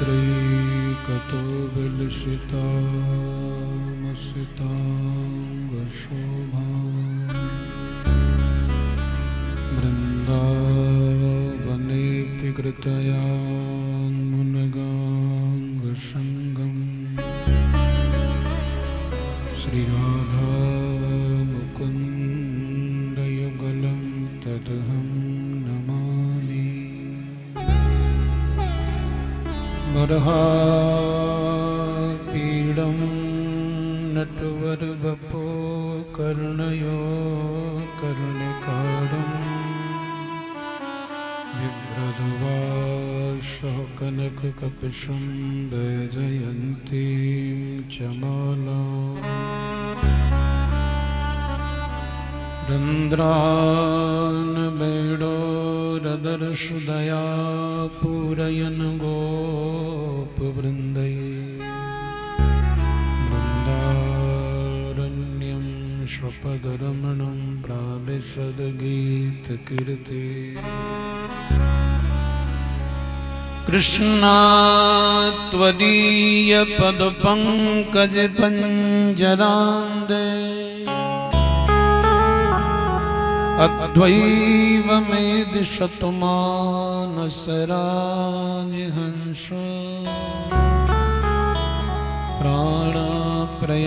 पुत्रैकतो विलसितामसिताङ्गशोभाम् वृन्दावनेऽपि कृतयान्मुनगाङ्गसङ्गम् श्रीराधा मुकुन्दयुगलं तदहं नमामि। वरहापीडं नटवरवपो कर्णयो कर्णिकारं बिभ्रद्वासः कनककपिशं वैजयन्तीं च मालाम् रन्ध्रान् वेणोरदर्शुदया पूरयन् गोपवृन्दै वृन्दारण्यं स्वपदरमणं प्राविशद्गीतकीर्ति कृष्णा त्वदीयपदपङ्कजपञ्जरान्ते अद्वैवमेदिशतु मानसराजहंस प्राणप्रयाणसमये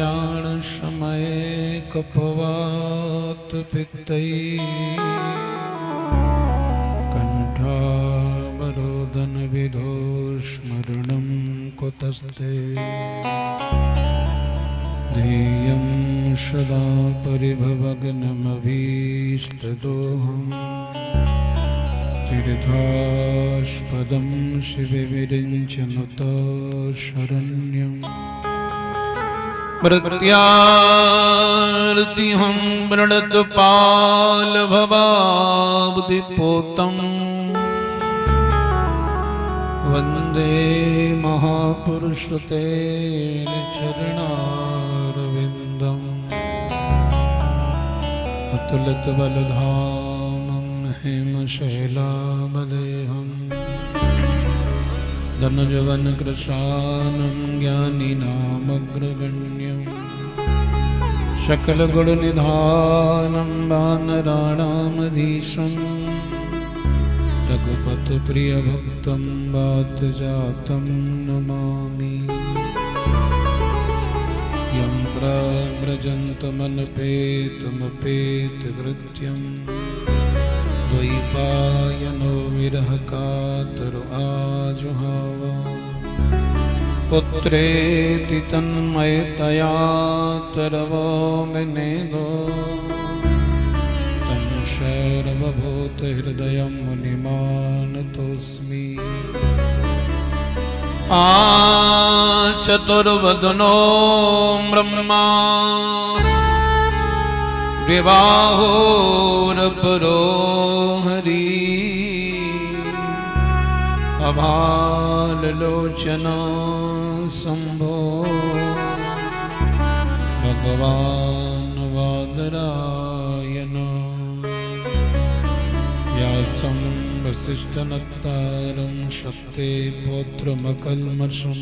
कपवातपित्तैः कण्ठावरोदनविधो स्मरणं कुतस्ते ध्येयं सदा परिभवग्नमभीष्टदोहम् तीर्थास्पदं शिवविरिञ्चनुत शरण्यम् मृत्यार्तिहं मृणतपालभवाब्धिपोतम् वन्दे महापुरुषते चरणारविन्दम् अतुलितबलधामं हेमशैलामदेहं धनुजवनकृशानं ज्ञानिनामग्रगण्यं सकलगुणनिधानं वानराणामधीशम् रघुपतिप्रियभक्तं वातजातं नमामि। यं प्रव्रजन्तमनपेतमपेतकृत्यं द्वैपायनो विरहकातरो आजुहाव पुत्रेति तन्मयतया तरवो विनेदो सर्वभूतहृदयं मुनिमानतोऽस्मि। चतुर्वदनो ब्रह्मा द्विबाहुरपरो हरिः अभाललोचना शम्भो भगवान् वादरायण व्यासं वसिष्ठनत्तारं शक्ते पौत्रमकल्मषं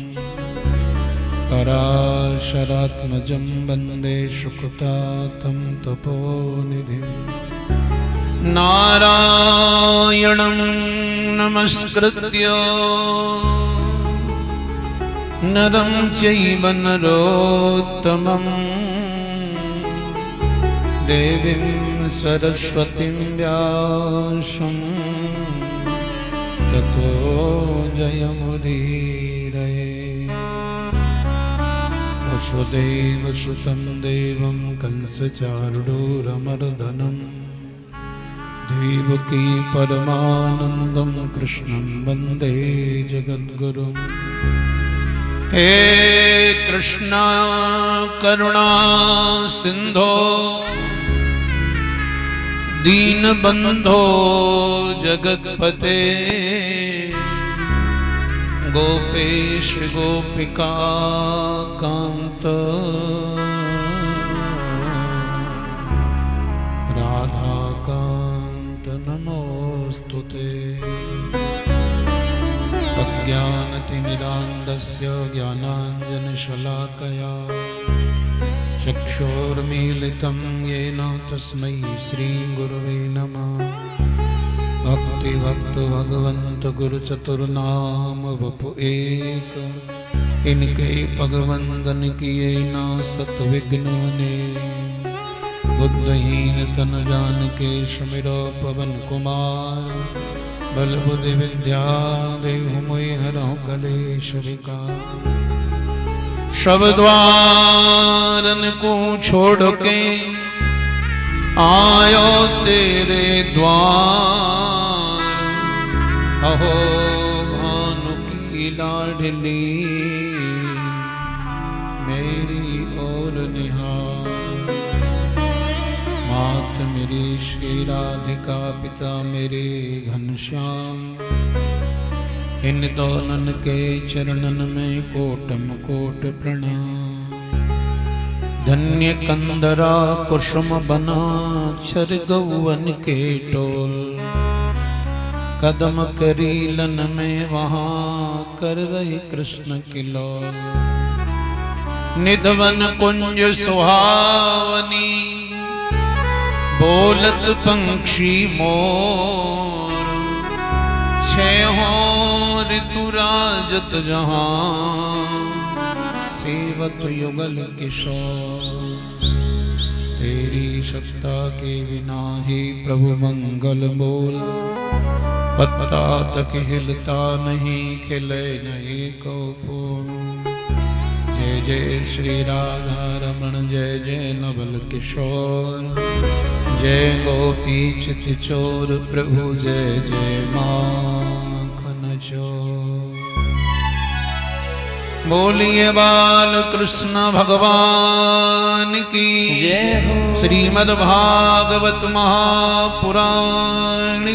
पराशरात्मजं वन्दे शुकतातं तपोनिधिं नारायणं नमस्कृत्य नरं चैव नरोत्तमं देवीं सरस्वतीं व्यासं ततो जयमुदीरये। वसुदेवसुतं देवं कंसचारूढमर्दनं देवकी परमानन्दं कृष्णं वन्दे जगद्गुरुं। हे कृष्ण करुणा सिन्धो दीनबन्धो जगत्पते गोपेश गोपिका कान्त राधा कान्त नमोस्तुते। अज्ञानतिमिरान्धस्य ज्ञानाञ्जनशलाकया चक्षुर्मीलितं येन तस्मै श्रीगुरुवे नमः। भक्ति भगवंत गुरु चतुर्नाम वपु एक, इनके पगवंदन किए ना सत विघ्न ने। बुद्धहीन तन जान के सुमिरो पवन कुमार, बल बुद्धि विद्या देहु मोहि हरहु कलेश विकार। सब द्वारन को छोड़ के आयो तेरे द्वार, अहो भानु की लाडली मेरी ओर निहार। मात मेरी श्री राधिका, पिता मेरे घनश्याम, इन दोनों के चरणन में कोटम कोट प्रणाम। धन्य कंदरा कुसुम बना चर गौवन के टोल, कदम करीलन में वहाँ कर रही कृष्ण किलोल। निधवन कुंज सुहावनी बोलत पंक्षी मोर, छहों ऋतु राजत जहाँ सेवत युगल किशोर। तेरी सत्ता के बिना ही प्रभु मंगल बोल, पत्ता तक हिलता नहीं खिले नहीं को फूल। जय जय श्री राधा रमण, जय जय नवल किशोर, जय गोपी चित चोर प्रभु, जय जय माखन चोर। बोलिए बाल कृष्ण भगवान की जय हो। श्रीमद् भागवत महापुराण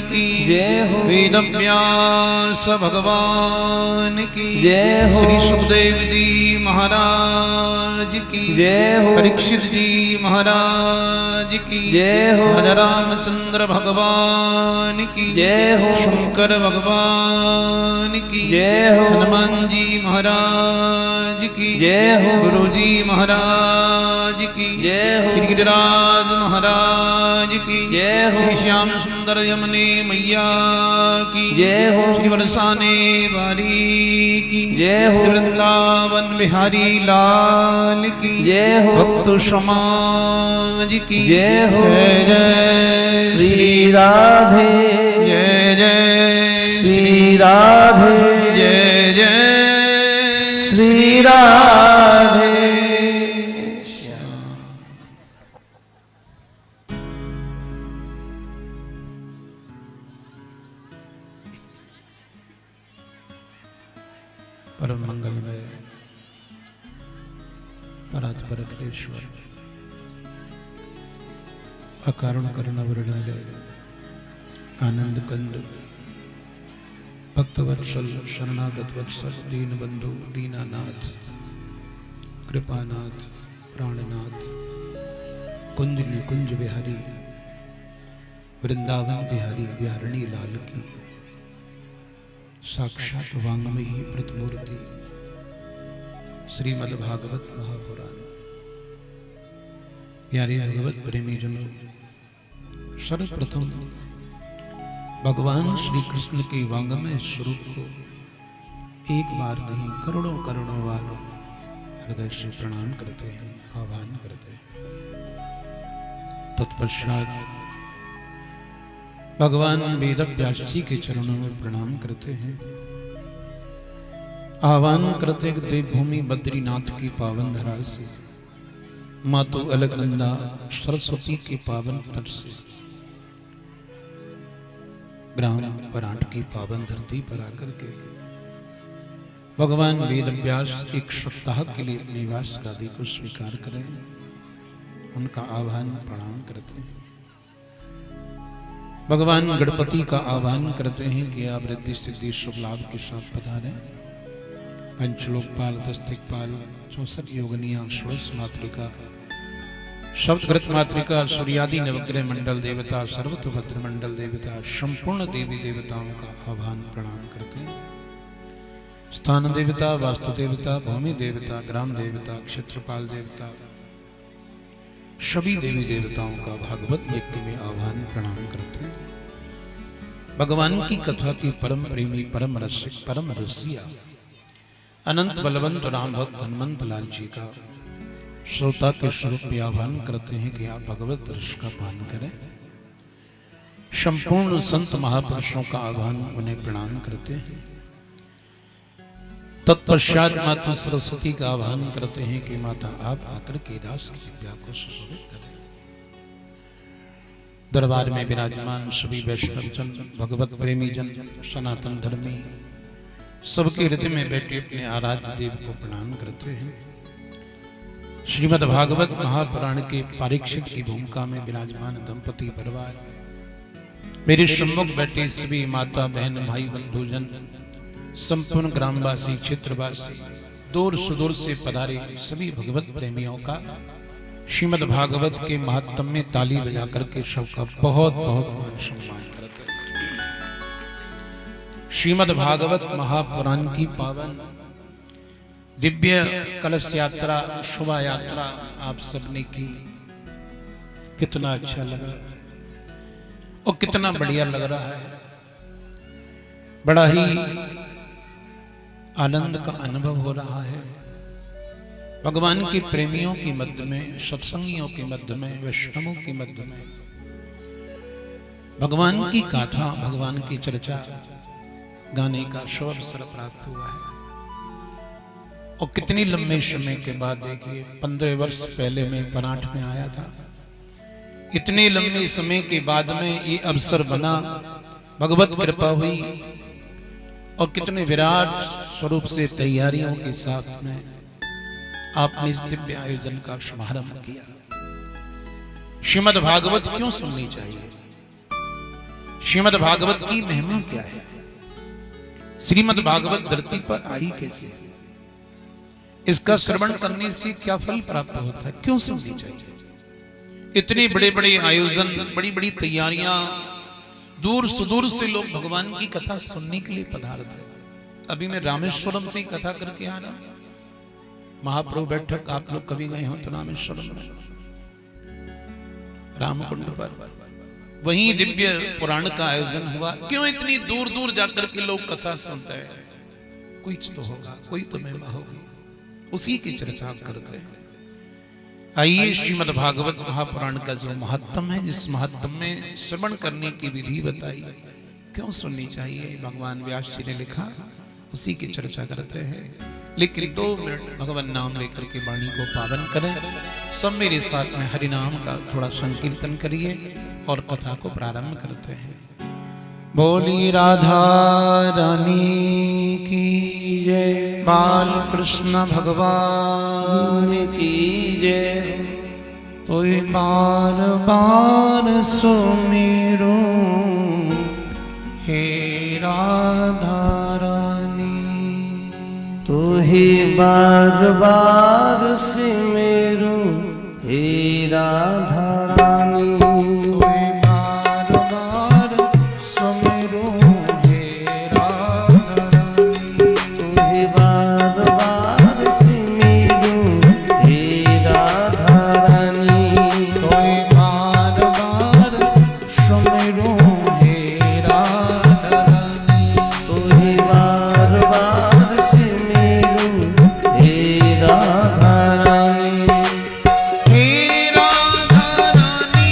की जय हो। वेद व्यास भगवान की जय हो। श्री सुखदेव जी महाराज की जय हो। परीक्षित जी महाराज की जय हो। रामचंद्र भगवान की जय हो। शंकर भगवान की जय हो। हनुमान जी महाराज की जय हो। गुरु जी महाराज की जय हो। श्री गिरिराज महाराज की जय हो। श्री श्याम सुंदर यमुने मैया की जय हो। श्री बरसाने वाली की जय हो। वृंदावन बिहारी लाल की जय हो। भक्त समाज की जय हो। जय जय श्री राधे, जय जय श्री राधे, जय जय श्री राधे। परम मंगलमय परात्पर अखिलेश्वर, अकारण करुणा वृणालय, आनंद कंद, भक्तवत्सल, शरणागत वत्सल, दीन बंधु, दीनानाथ, कृपानाथ, प्राणनाथ, कुंज निकुंज बिहारी, वृंदावन बिहारी बिहारणी लाल की साक्षात वांगमयी प्रतिमूर्ति श्रीमद् भागवत महापुराण। प्यारे भगवत प्रेमी जनों, सर्वप्रथम भगवान श्री कृष्ण के वांगमय स्वरूप को एक बार नहीं करोड़ों करोड़ों बार हृदय से प्रणाम करते हैं, आह्वान करते हैं। तत्पश्चात भगवान वेदव्यास जी के चरणों में प्रणाम करते हैं, आह्वान करते हैं देवभूमि बद्रीनाथ की पावन धरा से, मातु अलकनंदा सरस्वती के पावन तट से, ब्राह्मण परांठ की पावन धरती पर आकर के भगवान वेदव्यास एक सप्ताह के लिए अपने निवास गादी को स्वीकार करें, उनका आह्वान प्रणाम करते हैं। भगवान गणपति का आह्वान करते हैं कि आप रिद्धि सिद्धि शुभ लाभ के साथ पधारें। पंचलोकपाल, दस्तिकपाल, 64 योगनिया, षोडश मातृका, शब्दकृत मातृका, सूर्यादि नवग्रह मंडल देवता, सर्वतोभद्र मंडल देवता, संपूर्ण देवी देवताओं का आह्वान प्रणाम करते हैं। स्थान देवता, वास्तु देवता, भूमि देवता, ग्राम देवता, क्षेत्रपाल देवता, सभी देवी देवताओं का भागवत यज्ञ में आह्वान प्रणाम करते हैं। भगवान की कथा की परम प्रेमी, परम रसिक, परम रसिया अनंत बलवंत राम भक्त हनुमंत लाल जी का श्रोता के स्वरूप में आह्वान करते हैं कि आप भगवत रस का पान करें। संपूर्ण संत महापुरुषों का आह्वान उन्हें प्रणाम करते हैं। तत्पश्चात माता सरस्वती का आह्वान करते हैं कि माता आप आकर के दास की विद्या को सुशोभित करें। दरबार में विराजमान सभी वैष्णव जन, भगवत प्रेमी जन, सनातन धर्मी सबके हृदय में बैठे अपने आराध्य देव को प्रणाम करते हैं। श्रीमद् भागवत महापुराण के परीक्षित की भूमिका में विराजमान दंपति परिवार, मेरे सम्मुख बैठे सभी माता बहन भाई बंधुजन, संपूर्ण ग्रामवासी, क्षेत्रवासी, दूर सुदूर से पधारे सभी भगवत प्रेमियों का श्रीमद् भागवत के महात्म्य में ताली बजा करके सबका बहुत बहुत मान सम्मान करते हैं। श्रीमद् भागवत महापुराण की पावन दिव्य कलश यात्रा, शोभा यात्रा आप सबने की, कितना अच्छा लगा और कितना बढ़िया लग रहा है। बड़ा ही आनंद का अनुभव हो रहा है। भगवान के प्रेमियों की मध्य में, सत्संगियों के मध्य में, वैष्णवों के मध्य में भगवान की गाथा, भगवान की चर्चा गाने का शुभ अवसर प्राप्त हुआ है। और कितनी लंबे समय के बाद, देखिए 15 वर्ष पहले मैं बनाट में आया था, इतने लंबे समय के बाद में ये अवसर बना, भगवत कृपा हुई और कितने विराट स्वरूप से तैयारियों के साथ में आपने इस दिव्य आयोजन का शुभारंभ किया। श्रीमद् भागवत क्यों सुननी चाहिए? श्रीमद् भागवत की महिमा क्या है? श्रीमद् भागवत धरती पर आई कैसे? इसका श्रवण करने से क्या फल प्राप्त होता है? क्यों सुननी चाहिए? इतने बड़े बड़े आयोजन, बड़ी बड़ी तैयारियां, दूर सुदूर से लोग भगवान की कथा सुनने के लिए पधारते हैं। अभी मैं रामेश्वरम से ही कथा करके आ रहा हूं। महाप्रभु बैठक आप लोग कभी गए हो तो रामेश्वरम में, रामकुंड पर, वहीं दिव्य पुराण का आयोजन हुआ। क्यों इतनी दूर दूर जाकर के लोग कथा सुनते हैं? कुछ तो होगा, कोई तो महिमा होगी, उसी की चर्चा करते हैं। आइए श्रीमद् भागवत महापुराण का जो महत्तम है, जिस महत्तम में श्रवण करने की विधि बताई, क्यों सुननी चाहिए, भगवान व्यास जी ने लिखा, उसी की चर्चा करते हैं। लेकिन 2 मिनट भगवान नाम लेकर के वाणी को पावन करें। सब मेरे साथ में हरि नाम का थोड़ा संकीर्तन करिए और कथा को प्रारंभ करते हैं। बोली राधा रानी की जय, बाल कृष्ण भगवान की जय। तो बार बार सुमिरो हे राधा रानी, तो ही बार बार सिमरू हे राधा रानी। हे राधा रानी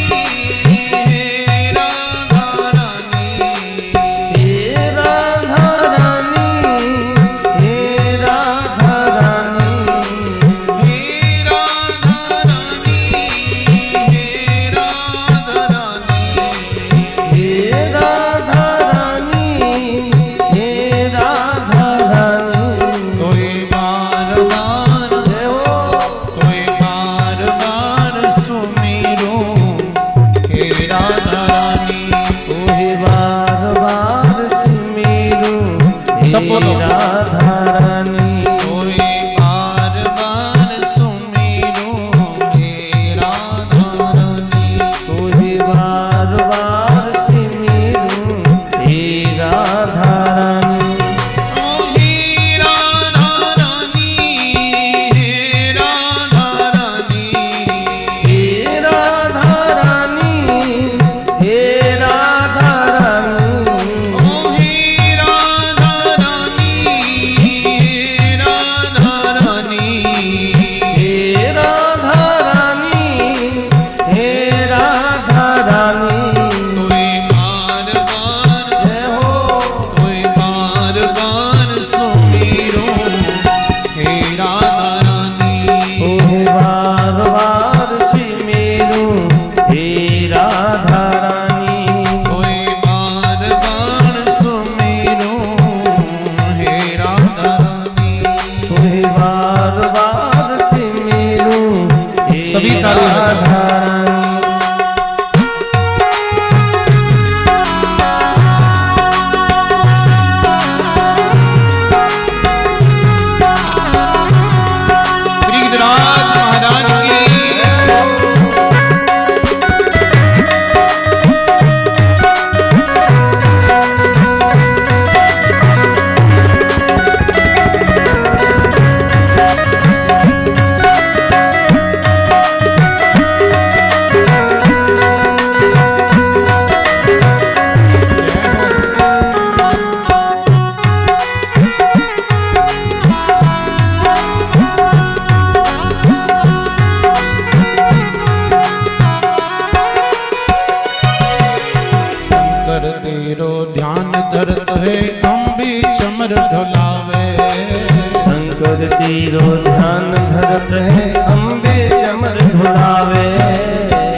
शंकर तीरो ध्यान धरत है अम्बे चमर ढुलावे।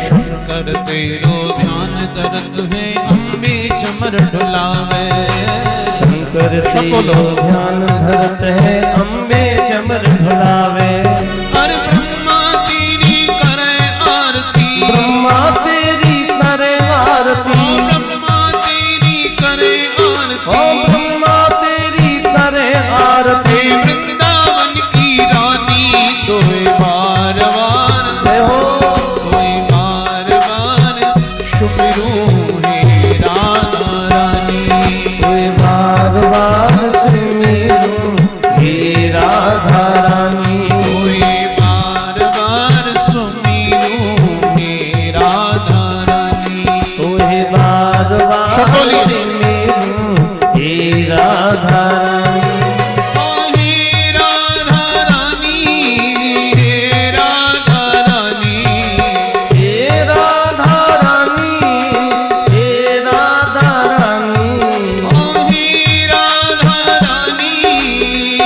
शंकर तेरो ध्यान धरत है अम्बे चमर ढुलावे। शंकर तीरो ध्यान धरत है अम्बे चमर ढुलावे। अरे ब्रह्मा तेरी करे आरती। ब्रह्मा तेरी करे आरती। ब्रह्मा तेरी करे आरती। ओ ब्रह्मा तेरी करे आरती। वृंदावन की रानी तोहे बार बार जय हो। तोहे बार बार सुमिरूं हे राधा रानी। कोई बार बार सुमिरूं हे राधा रानी। तोहे बार बार सुमिरूं हे राधा रानी। तोहे बार बार सुमिरूं हे राधा रानी। हे राधा रानी। हे राधा रानी। हे राधा रानी। हे राधा रानी। हे राधा रानी।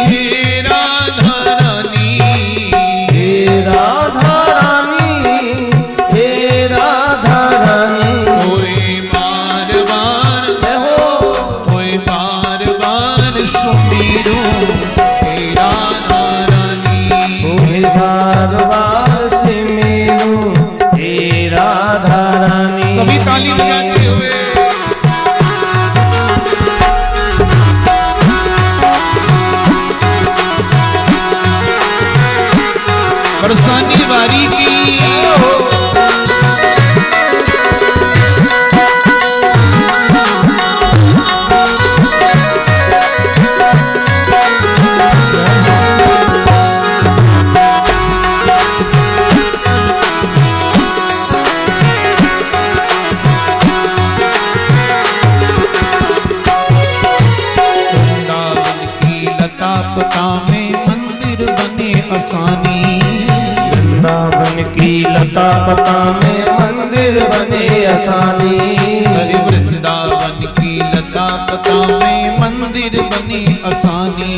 हे राधा रानी। हे राधा रानी। हे राधा रानी। कोई बार बार जय हो। कोई बार बार सुमिरूं हे राधा रानी। कोई बार बार सुमिरूं हे राधा रानी। सभी ताली बजाते हुए बरसानी वारी की वृंदावन की लता पता में मंदिर बने असानी। वृंदावन की लता पता में मंदिर बने असानी। अरे वृंदावन की लता पता में मंदिर बने असानी।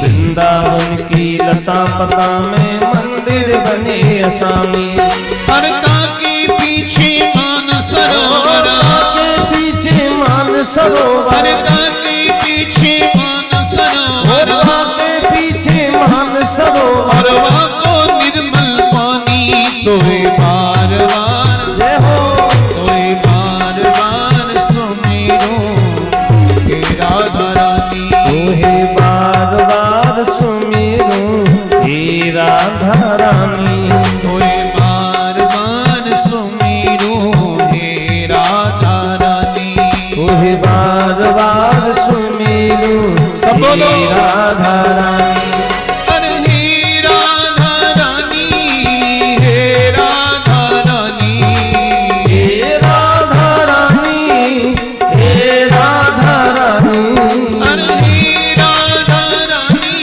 वृंदावन की लता पता में मंदिर बने असानी। हरता के पीछे मान सरोवर। के पीछे मान सरोवर। हरता के पीछे मान सरोवर। के पीछे मान सरोवर। हरवा को निर्मल पानी तोहे बार बार जय हो। तोहे बार बार सुमिरूं हे राधा रानी। तोहे बार बार सुमिरूं हे राधा रानी। तोहे बार बार सुमिरूं हे राधा रानी। तोहे बार बार सुमिरूं सब बोलो। हे राधा रानी। अरे हे राधा रानी। हे राधा रानी। हे राधा रानी। हे राधा रानी। अरे हे राधा रानी।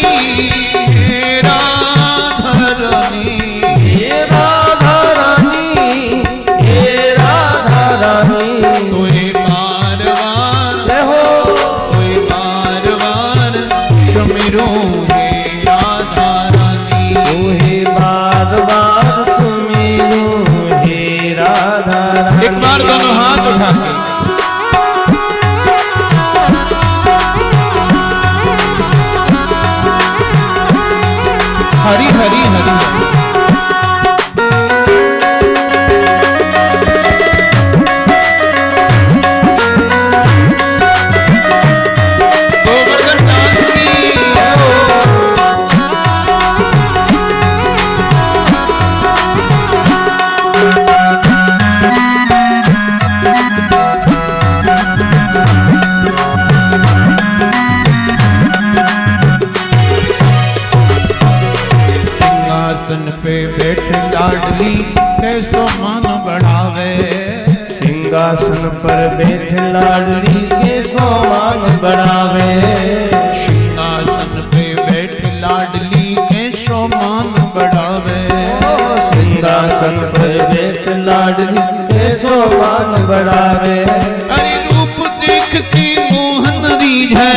हे राधा रानी। हे राधा रानी। हे राधा रानी। तोहे बार बार जय हो। तोहे बार बार सुमिरूं हे राधा रानी। तोहे बार बार सुमिरूं हे राधा रानी। एक बार दोनों हाथ उठा के हरी हरी हरी गोवर्धन डांस की सिंहासन पे बैठ लाडली कैसो मन बढ़ावे। सिंहासन पर बैठ लाडली के सोमान बढ़ावे। सिंहासन पे बैठ लाडली कैसो मान बढ़ावे। सिंहासन पर बैठ लाडली के सोमान बढ़ावे। अरे रूप देखती मोहन रीझ है।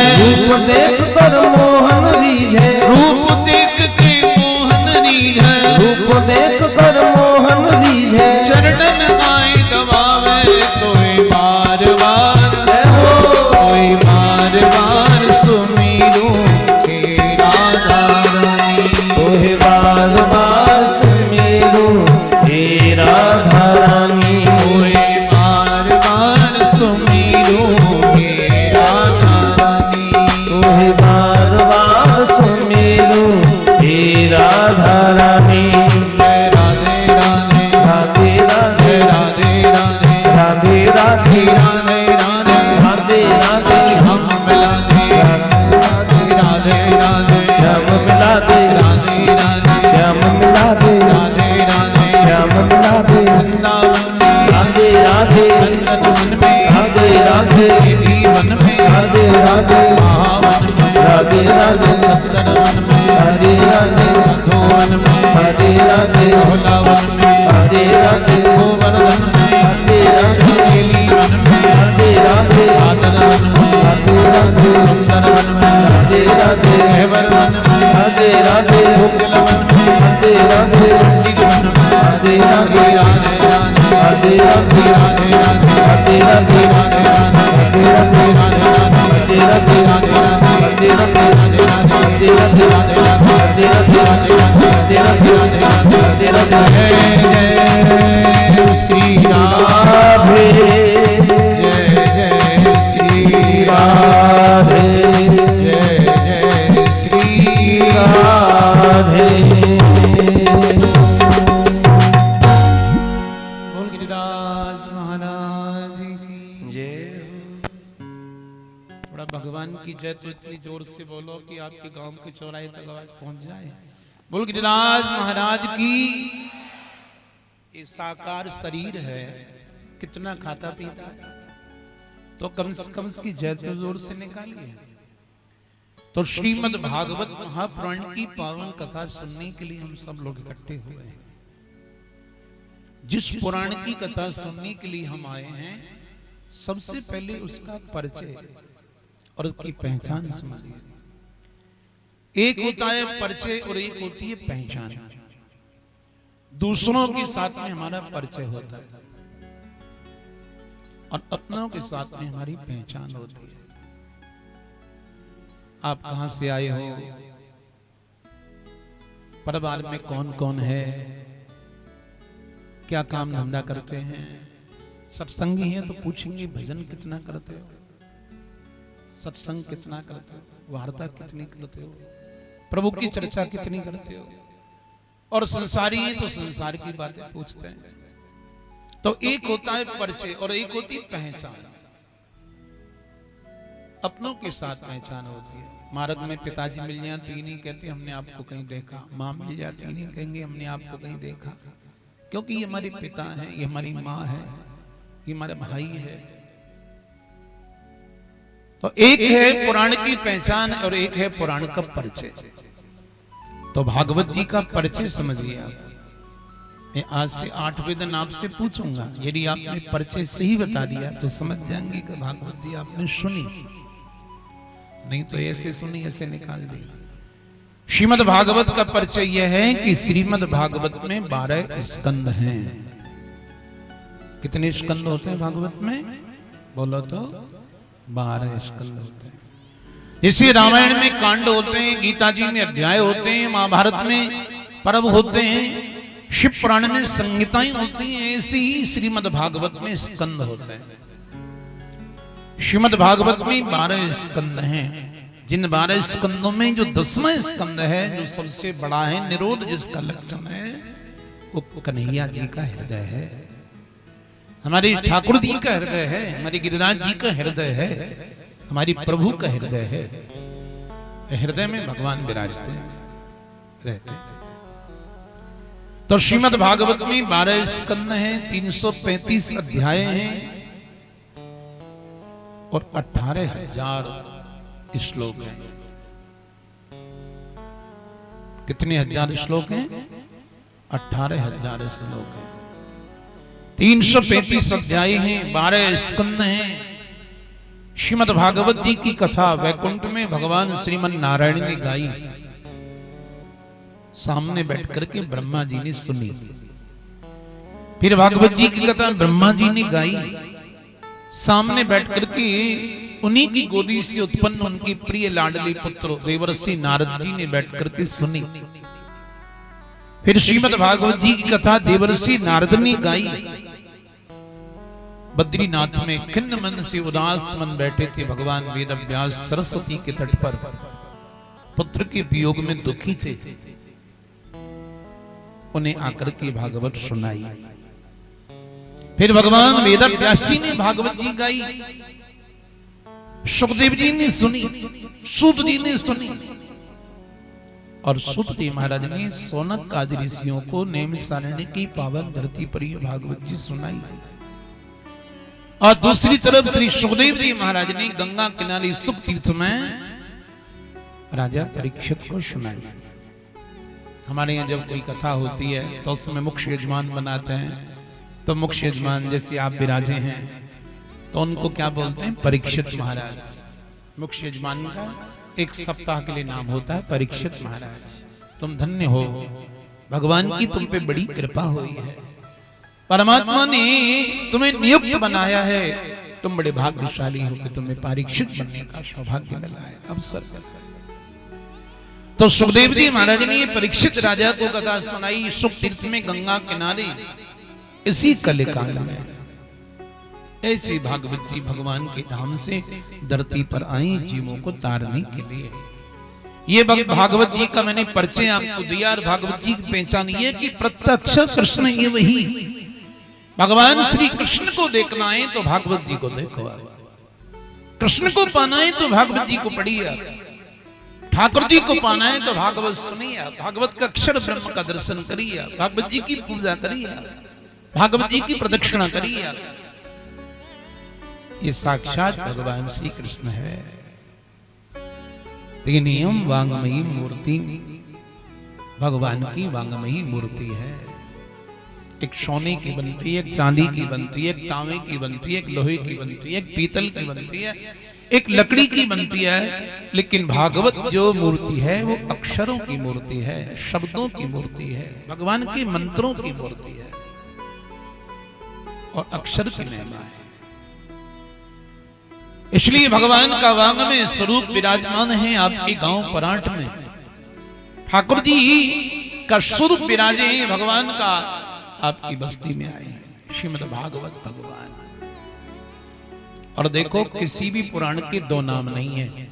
रूप देख कर मोहन रीझे। रूप राधे महावन में राधे राधे सत्तरवन में हरे राधे मधुवन में हरे राधे भोलावन में हरे राधे गोवर्धन में हरे राधे केलीवन में हरे राधे आदरवन में हरे राधे सुंदरवन में हरे राधे हैवरवन में हरे राधे भोगलवन में हरे राधे पंडितवन में हरे राधे राधे राधे हरे राधे राधे राधे हरे राधे राधे राधे हरे राधे राधे राधे हरे राधे राधे राधे हरे राधे राधे राधे हरे राधे राधे राधे हरे राधे राधे राधे हरे राधे हरे राधे जय जय श्री राम राधे जय जय श्री राम राधे जय जय श्री राम राधे बोल गिरिराज महाराज की जय थोड़ा भगवान की जय तो इतनी जोर से बोलो कि आपके गांव के चौराहे तक आवाज पहुंच जाए। बोल गिरिराज महाराज की। ये साकार शरीर है, कितना खाता पीता तो कम से कम इसकी जय तो जोर से निकालिए। तो श्रीमद् भागवत महापुराण की पावन कथा सुनने के लिए हम सब लोग इकट्ठे हुए हैं। जिस पुराण की कथा सुनने के लिए हम आए हैं, सबसे पहले उसका परिचय और उसकी पहचान समझिए। एक होता है परिचय और एक होती है पहचान। दूसरों के साथ में हमारा परिचय होता है और अपनों के साथ में हमारी पहचान होती है। आप कहां से आए हो, परिवार में कौन कौन है, क्या काम धंधा करते हैं। सत्संगी हैं तो पूछेंगे भजन कितना करते हो, सत्संग कितना करते हो, वार्ता कितनी करते हो, प्रभु की चर्चा कितनी करते हो। और संसारी हैं तो संसार की बातें पूछते हैं। तो एक होता है परिचय और एक होती है पहचान। अपनों के साथ पहचान होती है। मार्ग में पिताजी मिल जाए तो ये नहीं कहते हमने आपको कहीं देखा, माँ मिल जाती नहीं कहेंगे हमने आपको कहीं देखा, क्योंकि ये हमारे पिता हैं, ये हमारी माँ है, ये हमारा भाई है। तो एक है पुराण की पहचान और एक है पुराण का परिचय। तो भागवत जी का परिचय समझिए आप। मैं आज से 8वें दिन आपसे पूछूंगा, यदि आपने परिचय सही बता दिया तो समझ जाएंगे कि भागवत जी आपने सुनी, नहीं तो ऐसे सुनी ऐसे निकाल दी। श्रीमद् भागवत का परिचय यह है कि श्रीमद् भागवत में 12 स्कंद हैं। कितने स्कंद होते हैं भागवत में? बोलो तो 12 स्कंद होते हैं। जैसे रामायण में कांड होते हैं, गीता जी में अध्याय होते हैं, महाभारत में पर्व होते हैं, शिव पुराण में संहिताएं होती हैं, ऐसे ही श्रीमद् भागवत में स्कंद होते हैं। श्रीमद् भागवत में 12 स्कंद हैं। जिन 12 स्कंदों में जो 10वां स्कंद है, जो सबसे बड़ा है, निरोध जिसका लक्षण है, वो कन्हैया जी का हृदय है, हमारे ठाकुर जी का हृदय है, हमारे गिरिराज जी का हृदय है, हमारी प्रभु का हृदय है। हृदय में भगवान विराजते रहते। तो श्रीमद् भागवत में 12 स्कंद हैं, 335 अध्याय हैं और 18,000 श्लोक हैं। कितने हजार श्लोक हैं? 18,000 श्लोक हैं। 335 अध्याय हैं, 12 स्कंद हैं। श्रीमद् भागवत जी की कथा वैकुंठ में भगवान श्रीमन नारायण ने गाई, सामने बैठ करके ब्रह्मा जी ने सुनी। फिर भागवत जी की कथा ब्रह्मा जी ने गाई, सामने बैठ करके उन्हीं की गोदी से उत्पन्न उनकी प्रिय लाडली पुत्र देवर्षि नारद जी ने बैठ करके सुनी। फिर श्रीमद् भागवत जी की कथा देवर्षि नारद ने गाई। बद्रीनाथ में खिन्न मन से उदास मन बैठे थे भगवान वेद व्यास सरस्वती के तट पर, पुत्र के वियोग में दुखी थे। उन्हें आकर के भागवत सुनाई। फिर भगवान वेद व्यास जी ने भागवत जी गाई, सुखदेव जी ने सुनी, सूत जी ने सुनी, और सूत जी महाराज ने सोनक आदि ऋषियों को नेम सारणी की पावन धरती पर यह भागवत जी सुनाई। और दूसरी तरफ श्री सुखदेव जी महाराज ने गंगा किनारे सुख तीर्थ में राजा परीक्षित को सुनाई। हमारे यहाँ जब कोई कथा होती है तो उसमें मुख्य यजमान बनाते हैं, तो मुख्य यजमान जैसे आप विराजे हैं तो उनको क्या बोलते हैं? परीक्षित महाराज। मुख्य यजमान का एक सप्ताह के लिए नाम होता है परीक्षित महाराज। तुम धन्य हो, भगवान की तुम पे बड़ी कृपा हुई है, परमात्मा ने तुम्हें नियुक्त बनाया है, तुम बड़े भाग्यशाली हो कि तुम्हें परीक्षित बनने का सौभाग्य मिला है, अवसर। तो सुखदेव जी महाराज ने परीक्षित राजा को कथा सुनाई सुख तीर्थ में गंगा किनारे इसी कलिकाल में। ऐसे भागवत जी भगवान के धाम से धरती पर आई जीवों को तारने के लिए। ये भागवत जी का मैंने परिचय आपको दिया और भागवत जी की पहचान ये कि प्रत्यक्ष कृष्ण ये वही। भगवान श्री कृष्ण को देखना है तो भागवत जी को देखो, कृष्ण को पाना है तो भागवत जी को पढ़िए, ठाकुर जी को पाना है तो भागवत सुनिए, भागवत का अक्षर ब्रह्म का दर्शन करिए, भागवत जी की पूजा करिए, भागवत जी की प्रदक्षिणा करिए। ये साक्षात भगवान श्री कृष्ण है। तेनियम वांगमयी मूर्ति, भगवान की वांगमयी मूर्ति है। एक सोने की बनती है, एक चांदी की बनती है, एक तांबे की बनती है, एक लोहे की बनती है, एक पीतल की बनती है, एक लकड़ी की बनती है। लेकिन भागवत जो मूर्ति है वो अक्षरों की मूर्ति है, शब्दों की मूर्ति है, भगवान के मंत्रों की मूर्ति है और अक्षर की महिमा है। इसलिए भगवान का वांगमय स्वरूप विराजमान है आपके गांव परांठ में। ठाकुर जी का स्वरूप विराजे हैं भगवान का आपकी बस्ती में आए हैं श्रीमद् भागवत भगवान। और देखो किसी भी पुराण के दो नाम नहीं है।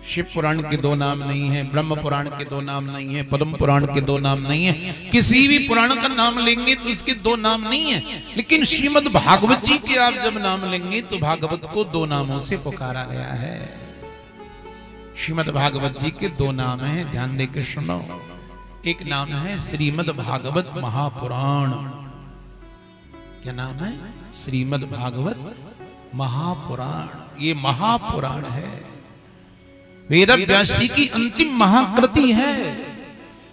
शिव पुराण के दो नाम नहीं है, ब्रह्म पुराण के दो नाम नहीं है, पद्म पुराण के दो नाम नहीं है। किसी भी पुराण का नाम लेंगे तो इसके दो नाम नहीं है। लेकिन श्रीमद् भागवत जी के आप जब नाम लेंगे तो भागवत को दो नामों से पुकारा गया है। श्रीमद् भागवत जी के दो नाम हैं, ध्यान देकर सुनो। एक नाम है श्रीमद् भागवत महापुराण। क्या नाम है? श्रीमद् भागवत महापुराण। ये महापुराण है, वेद व्यासी की अंतिम महाकृति है।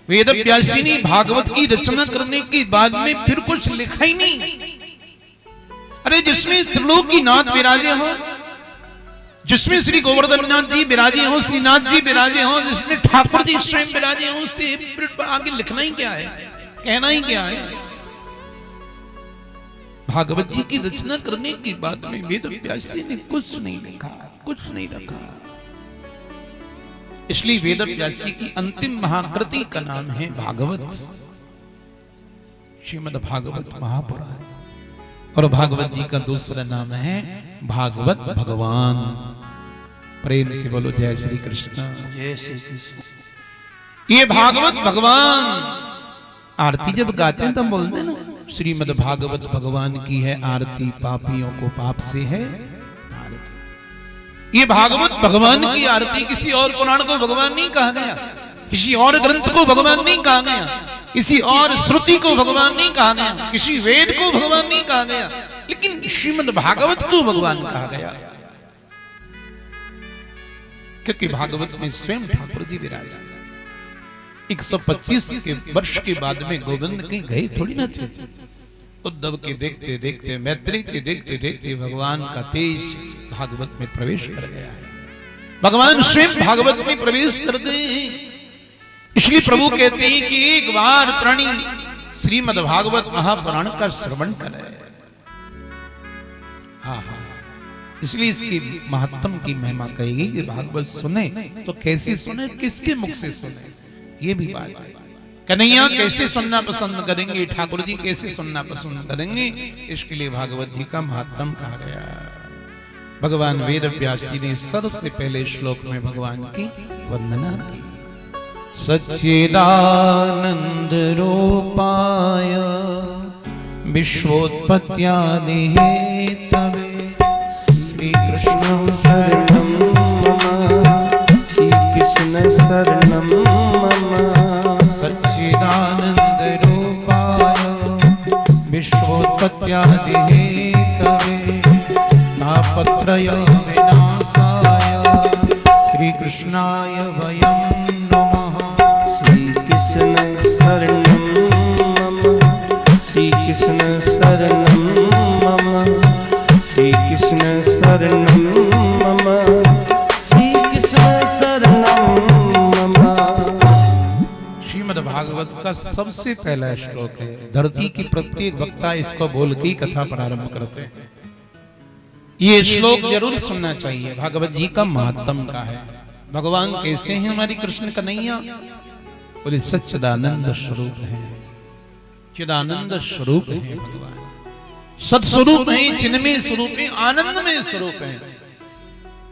वेद व्यासी ने भागवत की रचना करने के बाद में फिर कुछ लिखा ही नहीं। अरे जिसमें त्रिलोकीनाथ विराजे हो, जिसमें श्री गोवर्धन नाथ जी विराजे हो, श्रीनाथ जी विराजे हो, जिसमें ठाकुर जी स्वयं विराजे हो, उससे फिर आगे लिखना ही क्या है, कहना ही क्या है। भागवत जी की रचना करने के बाद में वेद व्यासी ने कुछ नहीं लिखा, कुछ नहीं रखा। इसलिए वेद व्यासी की अंतिम महाकृति का नाम है भागवत, श्रीमद् भागवत महापुराण। और भागवत जी का दूसरा नाम है भागवत भगवान। प्रेम से बोलो जय श्री कृष्ण। जय श्री कृष्ण। ये भागवत भगवान आरती जब गाते हैं तब बोलते हैं ना, श्रीमद् भागवत भगवान की है आरती, पापियों को पाप से है आरती। ये भागवत भगवान की आरती। किसी और पुराण को भगवान नहीं कहा गया, किसी और ग्रंथ को भगवान नहीं कहा गया, किसी और श्रुति को भगवान नहीं कहा गया, किसी वेद को भगवान नहीं कहा गया, लेकिन श्रीमद् भागवत को भगवान कहा गया। क्योंकि भागवत में स्वयं ठाकुर जी विराजा। 125 के वर्ष के बाद में गोविंद कहीं गए थोड़ी ना थे। उद्धव के देखते देखते, मैत्री के देखते देखते भगवान का तेज भागवत में प्रवेश कर गया है। भगवान स्वयं भागवत में प्रवेश कर गए हैं। इसलिए प्रभु कहते हैं कि एक बार प्राणी श्रीमद् भागवत महापुराण का श्रवण करे। हाँ, इसलिए इसकी महत्तम की महिमा कहेगी कि भागवत सुने तो कैसे सुने, किसके मुख से सुने, ये भी बात है। कन्हैया कैसे सुनना पसंद करेंगे, ठाकुर जी कैसे सुनना पसंद करेंगे, इसके लिए भागवत जी का महत्तम कहा गया। भगवान वेद व्यासी ने सबसे पहले श्लोक में भगवान की वंदना की। सच्चिदानंद रूपाय विश्वोत्पत्त्यादि हेतवे श्री कृष्ण शरणं मम, श्री कृष्ण शरणं मम। सच्चिदानंद रूपाय विश्वोत्पत्त्यादि हेतवे श्रीमद् भागवत का सबसे पहला श्लोक है। धरती की प्रत्येक वक्ता इसको बोल के कथा प्रारंभ करते हैं। ये श्लोक जरूर सुनना चाहिए। भागवत जी का महात्म का है। भगवान कैसे हैं हमारी कृष्ण कन्हैया? बोले सच्चिदानंद स्वरूप है, चिदानंद स्वरूप है भगवान, सत्स्वरूप है, चिन्मय स्वरूप है, आनंदमय स्वरूप है।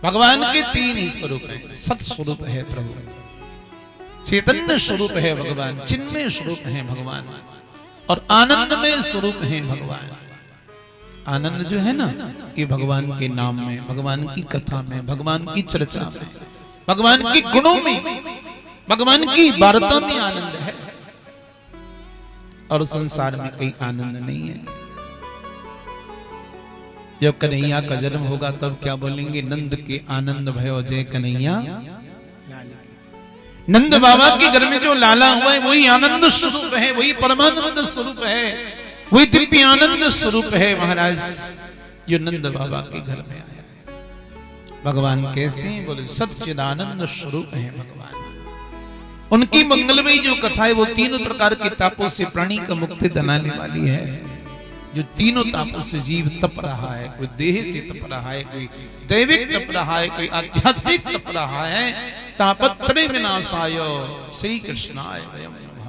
भगवान के तीन ही स्वरूप हैं। सत्स्वरूप है प्रभु, चैतन्य स्वरूप है भगवान, चिन्मय स्वरूप है भगवान, और आनंदमय स्वरूप है भगवान। आनंद जो है ना, ये भगवान के नाम में, भगवान की कथा में, भगवान की चर्चा में, भगवान के गुणों में, भगवान की वार्ता में आनंद है। और संसार में कोई आनंद नहीं है। जब कन्हैया का जन्म होगा तब क्या बोलेंगे? नंद के आनंद भयो जय कन्हैया। नंद बाबा के घर में जो लाला हुआ है वही आनंद स्वरूप है, वही परमानंद स्वरूप है, वही दिव्य आनंद स्वरूप है महाराज, जो नंद बाबा के घर में आया। भगवान कैसे? बोले सच्चिदानंद स्वरूप है भगवान। उनकी मंगलमयी जो कथा है वो तीनों प्रकार के तापों से प्राणी का मुक्ति दिलाने वाली है। जो तीनों तापों से जीव तप रहा है, कोई देह से तप रहा है, कोई दैविक तप रहा है, कोई आध्यात्मिक तप रहा है। तापत्रय विनाशाय श्री कृष्णाय वयं नमः।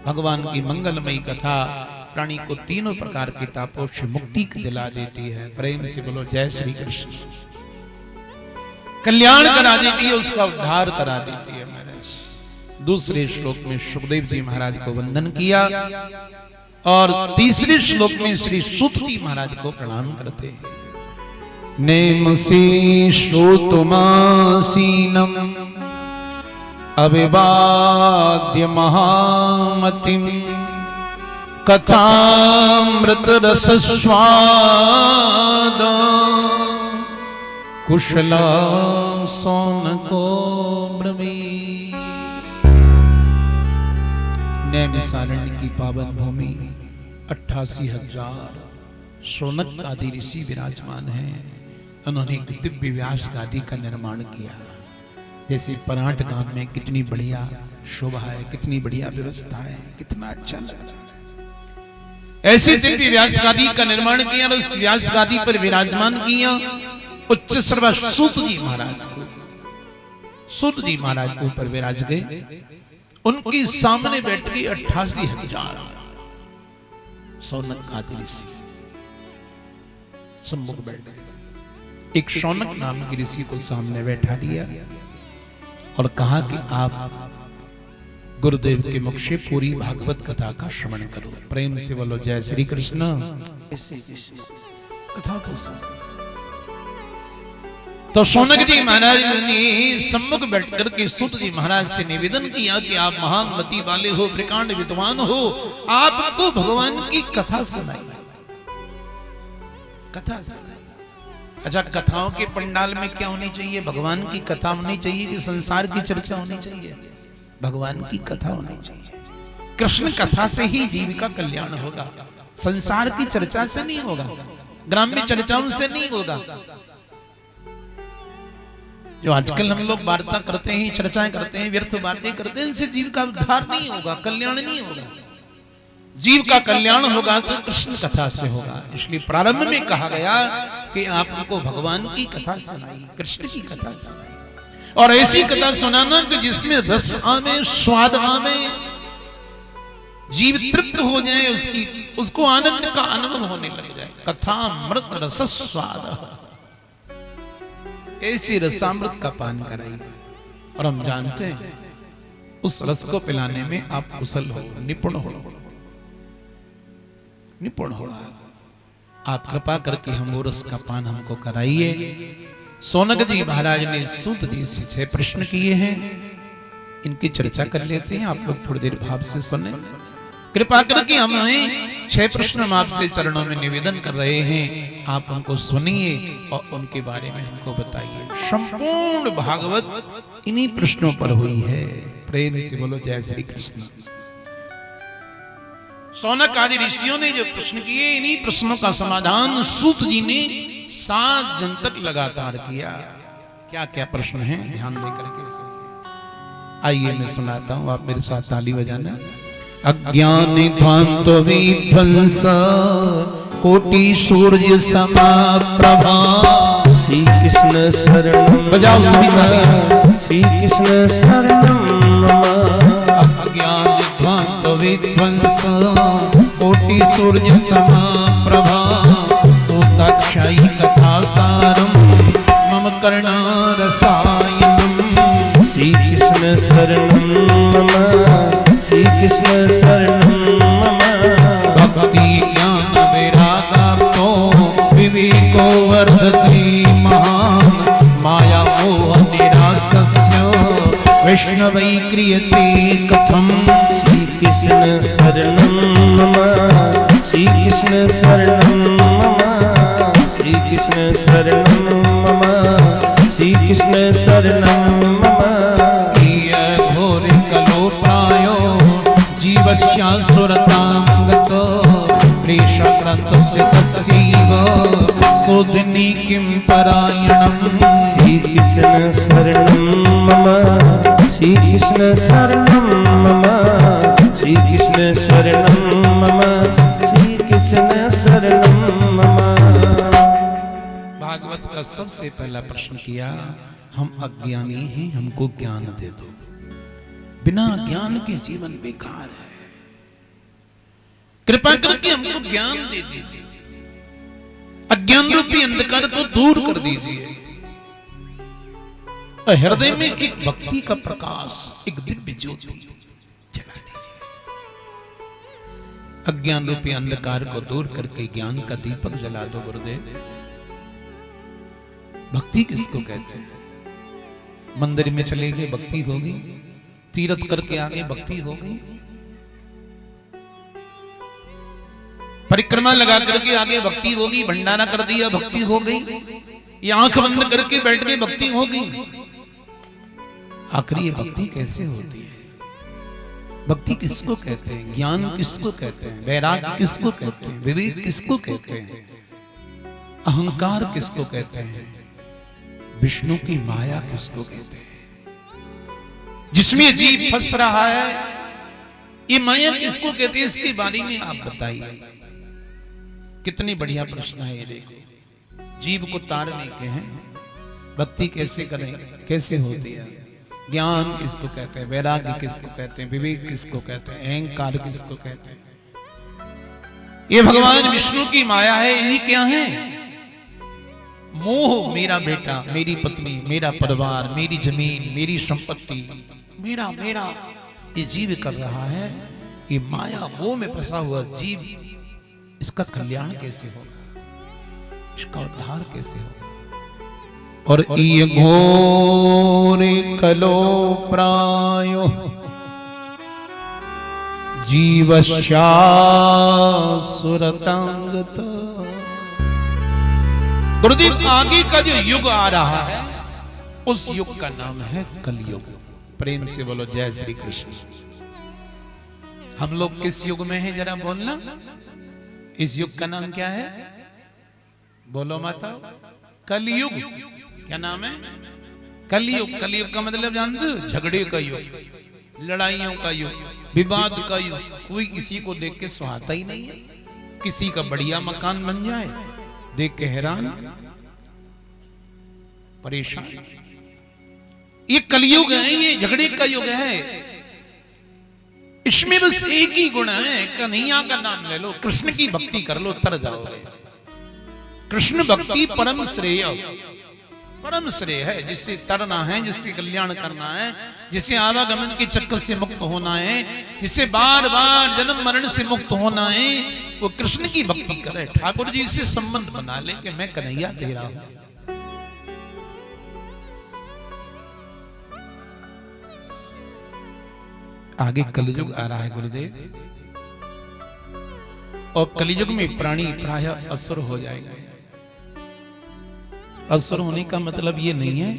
भगवान की मंगलमयी कथा प्राणी को तीनों प्रकार के तापों से मुक्ति दिला देती है। प्रेम से बोलो जय श्री कृष्ण। कल्याण करा देती है, उसका उद्धार करा देती है महाराज। दूसरे श्लोक में सुखदेव जी महाराज को वंदन किया और तीसरे श्लोक में श्री सूत जी महाराज को प्रणाम करते हैं। नेमसी श्रोतुमासीनम अविवाद्य महामतिम कथामृत रस स्वाद कुशला सौनको ब्रवी। नैमिषारण्य की पावन भूमि 88,000 शौनक आदि ऋषि विराजमान हैं। उन्होंने एक दिव्य व्यास गादी का निर्माण किया। जैसे परांठ गांव में कितनी बढ़िया शोभा है, कितनी बढ़िया व्यवस्था है, कितना अच्छा लग रहा है। ऐसी दिव्य व्यास गादी का निर्माण किया और उस व्यास गादी पर विराजमान किया उच्च सर्वा सूत जी महाराज को। सूत जी महाराज के ऊपर विराज गए। उनके सामने बैठ गई 88,000 शौनक आदि ऋषि सम्मुख बैठ गए। एक शौनक नाम के ऋषि को सामने बैठा लिया और कहा कि आप गुरुदेव के मुख से पूरी भागवत कथा का श्रवण करो। प्रेम से बोलो जय श्री कृष्ण। कथा को सुनो। तो शौनक जी महाराज ने सम्मुख बैठकर के सूत जी महाराज से निवेदन किया कि आप महान मति वाले हो, प्रकांड विद्वान हो, आपको भगवान की कथा सुनाई। कथा सुनाई। अच्छा, कथाओं के पंडाल में क्या होनी चाहिए? भगवान की कथा होनी चाहिए कि संसार की चर्चा होनी चाहिए? भगवान की कथा होनी चाहिए। कृष्ण कथा से ही जीव का कल्याण होगा, संसार की चर्चा से नहीं होगा, ग्राम्य चर्चाओं से नहीं होगा। जो आजकल हम लोग वार्ता करते हैं, चर्चाएं करते हैं, व्यर्थ बातें करते हैं, इनसे जीव का उद्धार नहीं होगा, कल्याण नहीं होगा। जीव का कल्याण होगा तो कृष्ण कथा से होगा। इसलिए प्रारंभ में कहा गया कि आप हमको भगवान की कथा सुनाई, कृष्ण की कथा सुनाई, और ऐसी कथा सुनाना कि जिसमें रस आवे, स्वाद आवे, जीव तृप्त हो जाए, उसको आनंद का अनुभव होने लग जाए। कथा अमृत रस स्वाद, ऐसी रसामृत का पान कराइए। और हम जानते हैं उस रस को पिलाने में आप कुशल हो, निपुण हो, निपुण हो। आप कृपा करके हम वो रस का पान हमको कराइए। शौनक जी महाराज ने सूत जी से 6 प्रश्न किए हैं, इनकी चर्चा कर लेते हैं। आप लोग थोड़ी देर भाव से सुने। कृपा करके हमें 6 प्रश्न हम आपसे चरणों में निवेदन कर रहे हैं, आप हमको सुनिए और उनके बारे में हमको बताइए। संपूर्ण भागवत इन्हीं प्रश्नों पर हुई है। प्रेम से बोलो जय श्री कृष्ण। शौनक आदि ऋषियों ने जो प्रश्न किए, इन्हीं प्रश्नों का समाधान सूत जी ने 7 दिन तक लगातार किया। क्या क्या प्रश्न हैं ध्यान देकर के आइए मैं सुनाता हूँ, आप मेरे साथ ताली बजाना। अज्ञान ध्वांत विध्वंस कोटि सूर्य समाप्रभा। श्री कृष्ण शरणं बजाओ सभी तालियां। श्री कृष्ण शरणं मम। अज्ञान ध्वांत विध्वंस कोटि सूर्य समाप्रभा। सूताक्षायी कथा सारम मम कर्णारसायनम्। श्री कृष्ण शरणं मम श्री कृष्ण शरणं मम। भक्ति ज्ञान वैरागाप्तो विवेको वर्धते महान्। माया मोह निरासस्य वैष्णवै क्रियते कथम्। श्री कृष्ण शरणं मम श्री कृष्ण शरणं मम। श्री कृष्ण शरणं मम श्री कृष्ण शरणं मम। घोर कलो प्रायो जीवस्यासुरतां गतो। प्रेषाक्रान्तस्य तस्यैव सोदिनी किं परायणम्। श्री कृष्ण शरणं मम श्री कृष्ण शरणं मम। श्री कृष्ण शरणं मम श्री कृष्ण शरणं मम। भागवत का सबसे पहला प्रश्न किया, हम अज्ञानी हैं, हमको ज्ञान दे दो। बिना ज्ञान के जीवन बेकार है, कृपा करके हमको ज्ञान दे दीजिए। अज्ञान रूपी अंधकार को दूर कर दीजिए। हृदय में एक भक्ति का प्रकाश, एक दिव्य ज्योति जला दीजिए। अज्ञान रूपी अंधकार को दूर करके ज्ञान का दीपक जला दो गुरुदेव। भक्ति किसको कहते हैं? मंदिर में चले गए भक्ति होगी, तीर्थ करके आगे भक्ति होगी, परिक्रमा लगा करके आगे भक्ति होगी, भंडारा कर दिया भक्ति हो गई, या आंख बंद करके बैठ के भक्ति होगी। आखिर ये भक्ति कैसे होती है? भक्ति किसको कहते हैं? ज्ञान किसको कहते हैं? वैराग्य किसको कहते हैं? विवेक किसको कहते हैं? अहंकार किसको कहते हैं? विष्णु की माया किसको कहते हैं? जिसमें जीव फंस रहा है, ये माया किसको कहते हैं? इसके बारे में आप बताइए। कितनी बढ़िया प्रश्न है ये। देखो, जीव को तारने के हैं, भक्ति कैसे करें, कैसे होती है? ज्ञान किसको कहते हैं? वैराग्य किसको कहते हैं? विवेक किसको कहते हैं? अहंकार किसको कहते हैं? ये भगवान विष्णु की माया है। ये क्या है? मोह, मेरा बेटा, मेरी पत्नी, मेरा परिवार, मेरी जमीन, मेरी संपत्ति, मेरा मेरा, ये जीव कर रहा है। ये माया मोह में फंसा हुआ जीव, इसका कल्याण कैसे होगा? इसका उद्धार कैसे होगा? और ये घोर कलो प्रायो जीवस्यासुरतां गतो। गुरुदेव, आगे का जो युग आ रहा है, उस युग का नाम है कलयुग। प्रेम से बोलो जय श्री कृष्ण। हम लोग किस युग में हैं, जरा बोलना। इस युग का नाम क्या है? बोलो माता। कलयुग। क्या नाम है? कलयुग। कलयुग का मतलब जानते हो? झगड़े का युग, लड़ाइयों का युग, विवाद का युग। कोई किसी को देख के सुहाता ही नहीं है। किसी का बढ़िया मकान बन जाए, देख के हैरान, परेशान। ये कलयुग है, ये झगड़े का युग है। इसमें बस एक ही गुण है, कन्हैया का नाम ले लो, कृष्ण की भक्ति कर लो, तर जाओगे। कृष्ण भक्ति परम श्रेय, परम श्रेय है। जिससे तरना है, जिससे कल्याण करना है, जिसे आवागमन के चक्कर से मुक्त होना है, जिसे बार बार जन्म मरण से मुक्त होना है, वो कृष्ण की भक्ति करे। ठाकुर जी से संबंध बना ले कि मैं कन्हैया तेरा हूं। आगे कलयुग आ रहा है गुरुदेव, और कलयुग में प्राणी प्राय असुर हो जाएंगे। असुर होने का मतलब ये नहीं है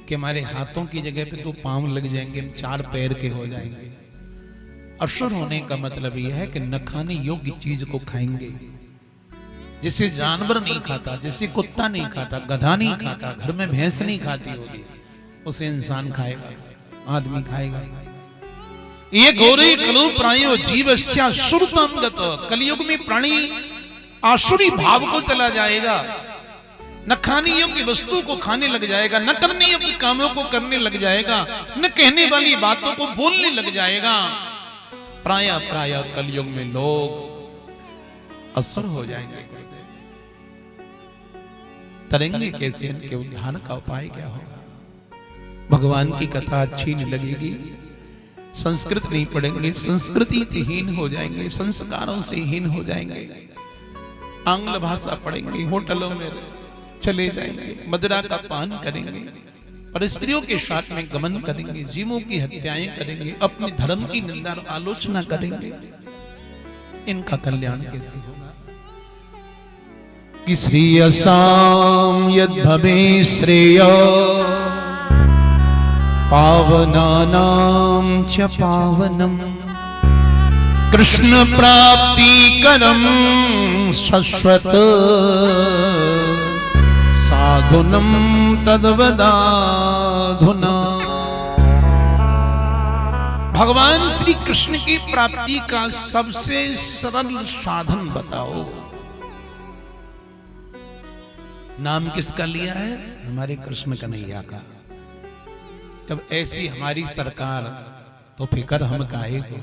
कि हमारे हाथों की जगह पे 2 पांव लग जाएंगे, हम 4 पैर के हो जाएंगे। असुर होने का मतलब यह है कि न खाने योग्य चीज को खाएंगे। जिसे जानवर नहीं खाता, जिसे कुत्ता नहीं खाता, गधा नहीं खाता, घर में भैंस नहीं खाती होगी, उसे इंसान खाएगा। आदमी खाएगा। ये गौरे कलु प्रायो जीवस्या सुरतम गत, कलयुग में प्राणी आसुरी भाव को चला जाएगा, न खाने योग्य वस्तु को खाने लग जाएगा, न करने योग्य कामों को करने लग जाएगा, न कहने वाली बातों को बोलने लग जाएगा। प्राय कलयुग में लोग असर हो जाएंगे। तरेंगे कैसे, इनके उद्धार का उपाय क्या होगा? भगवान की कथा अच्छी नहीं लगेगी, संस्कृत नहीं पढ़ेंगे, संस्कृति हीन हो जाएंगे, संस्कारों से हीन हो जाएंगे, आंग्ल भाषा पढ़ेंगे, होटलों में चले जाएंगे, मदिरा का पान करेंगे, पर स्त्रियों के साथ में गमन करेंगे, जीवों की हत्याएं करेंगे, अपने धर्म की निंदा और आलोचना करेंगे। इनका कल्याण कैसे होगा? कि श्रेयसाम यद भवे श्रेय पावनानां च पावनम कृष्ण प्राप्ति करम शाश्वत साधुनम तद्वदाधुना। भगवान श्री कृष्ण की प्राप्ति का सबसे सरल साधन बताओ। नाम किसका लिया है? हमारे कृष्ण कन्हैया का। जब ऐसी हमारी सरकार तो फिकर हम काहे को,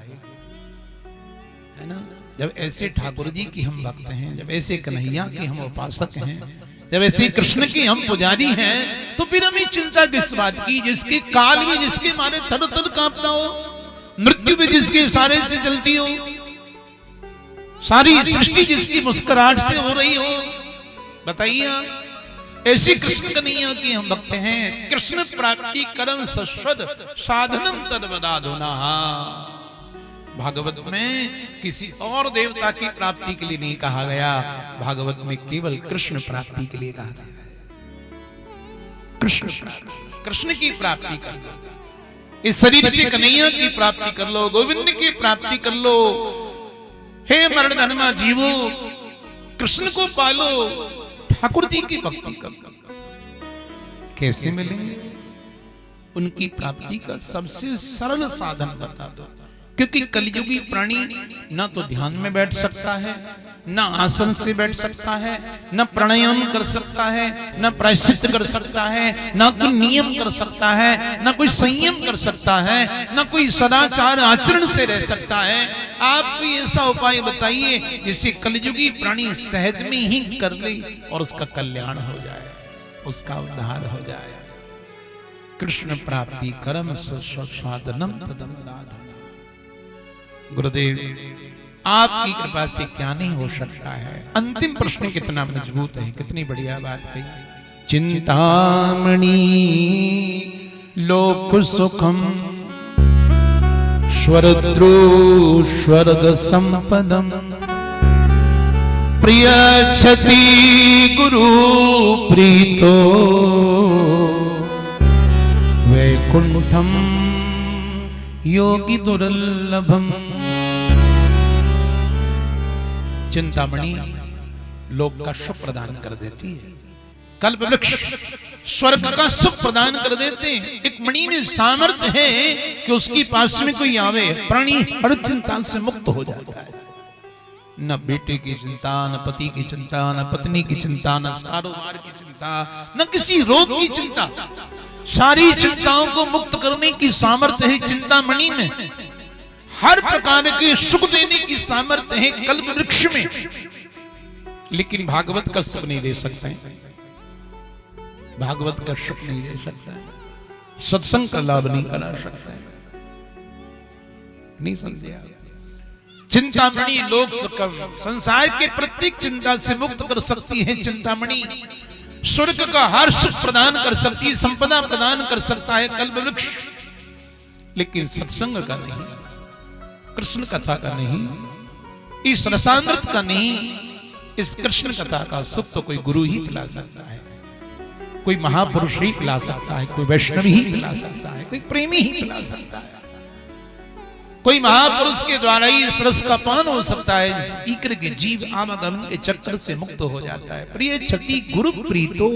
है ना? जब ऐसे ठाकुर जी की हम भक्त हैं, जब ऐसे कन्हैया के हम उपासक हैं, जब ऐसे कृष्ण की हम पुजारी हैं, तो फिर हमें चिंता किस बात की? जिसके काल भी जिसके मारे थर थर कांपता हो, मृत्यु भी जिसके इशारे से चलती हो, सारी सृष्टि जिसकी मुस्कुराहट से हो रही हो, बताइए ऐसी कृष्ण कन्हैया की हम भक्त हैं। कृष्ण प्राप्ति करम शाश्वत साधनम तद्वदाधुना। भागवत में किसी और देवता की प्राप्ति के लिए नहीं कहा गया, भागवत में केवल कृष्ण प्राप्ति के लिए कहा गया है। कृष्ण की प्राप्ति कर लो, इस शरीर से कन्हैया की प्राप्ति कर लो, गोविंद की प्राप्ति कर लो। हे मरण धर्मा जीवो, कृष्ण को पालो, ठाकुर जी की भक्ति कर लो। कैसे मिलेंगे? उनकी प्राप्ति का सबसे सरल साधन बता दो। क्योंकि कलयुगी प्राणी ना तो ध्यान में बैठ सकता है, ना आसन से बैठ सकता है, ना प्राणायाम कर सकता है, ना प्रायश्चित कर सकता है, ना कोई नियम कर सकता है, ना कोई संयम कर सकता है, ना कोई सदाचार आचरण से रह सकता है। आप कोई ऐसा उपाय बताइए जिसे कलयुगी प्राणी सहज में ही कर ले और उसका कल्याण हो जाए, उसका उद्धार हो जाए। कृष्ण प्राप्ति करम साधनम तद्वदाधुना। गुरुदेव आपकी कृपा से क्या नहीं हो सकता है। अंतिम प्रश्न कितना मजबूत है, कितनी बढ़िया बात कही। चिंतामणि लोक सुखम स्वरद्रु स्वर्ग संपदम प्रियच्छति गुरु प्रीतो वैकुंठम योगी दुर्लभम। चिंतामणि लोक का सुख प्रदान कर देती है, कल्प वृक्ष स्वर्ग का सुख प्रदान कर देते हैं। एक मणि में सामर्थ्य है कि उसके पास में कोई आवे, प्राणी हर चिंता से मुक्त हो जाता है। न बेटे की चिंता, न पति की चिंता, न पत्नी की चिंता, न कारोबार की चिंता, न किसी रोग की चिंता। सारी चिंताओं को मुक्त करने की सामर्थ्य है चिंतामणि में। हर प्रकार के सुख देने की सामर्थ्य है कल्प वृक्ष में। लेकिन भागवत का सुख नहीं दे सकते, भागवत का सुख नहीं दे सकता, सत्संग का लाभ नहीं करा सकता। नहीं समझे आप? चिंतामणि लोक सुखम, संसार के प्रत्येक चिंता से मुक्त कर सकती है चिंतामणि। स्वर्ग का हर सुख प्रदान कर सकती है, संपदा प्रदान कर सकता है कल्प वृक्ष। लेकिन सत्संग का नहीं, कृष्ण कथा का नहीं, इस रसामृत का नहीं, इस कृष्ण कथा का सुख तो कोई गुरु ही पिला सकता है, कोई महापुरुष ही पिला सकता है, कोई वैष्णव ही पिला सकता है, कोई प्रेमी ही पिला सकता है, कोई महापुरुष के द्वारा ही इस रस का पान हो सकता है, जिस पीकर के जीव आवागमन के चक्कर से मुक्त हो जाता है। प्रिय छति गुरु प्रीतो,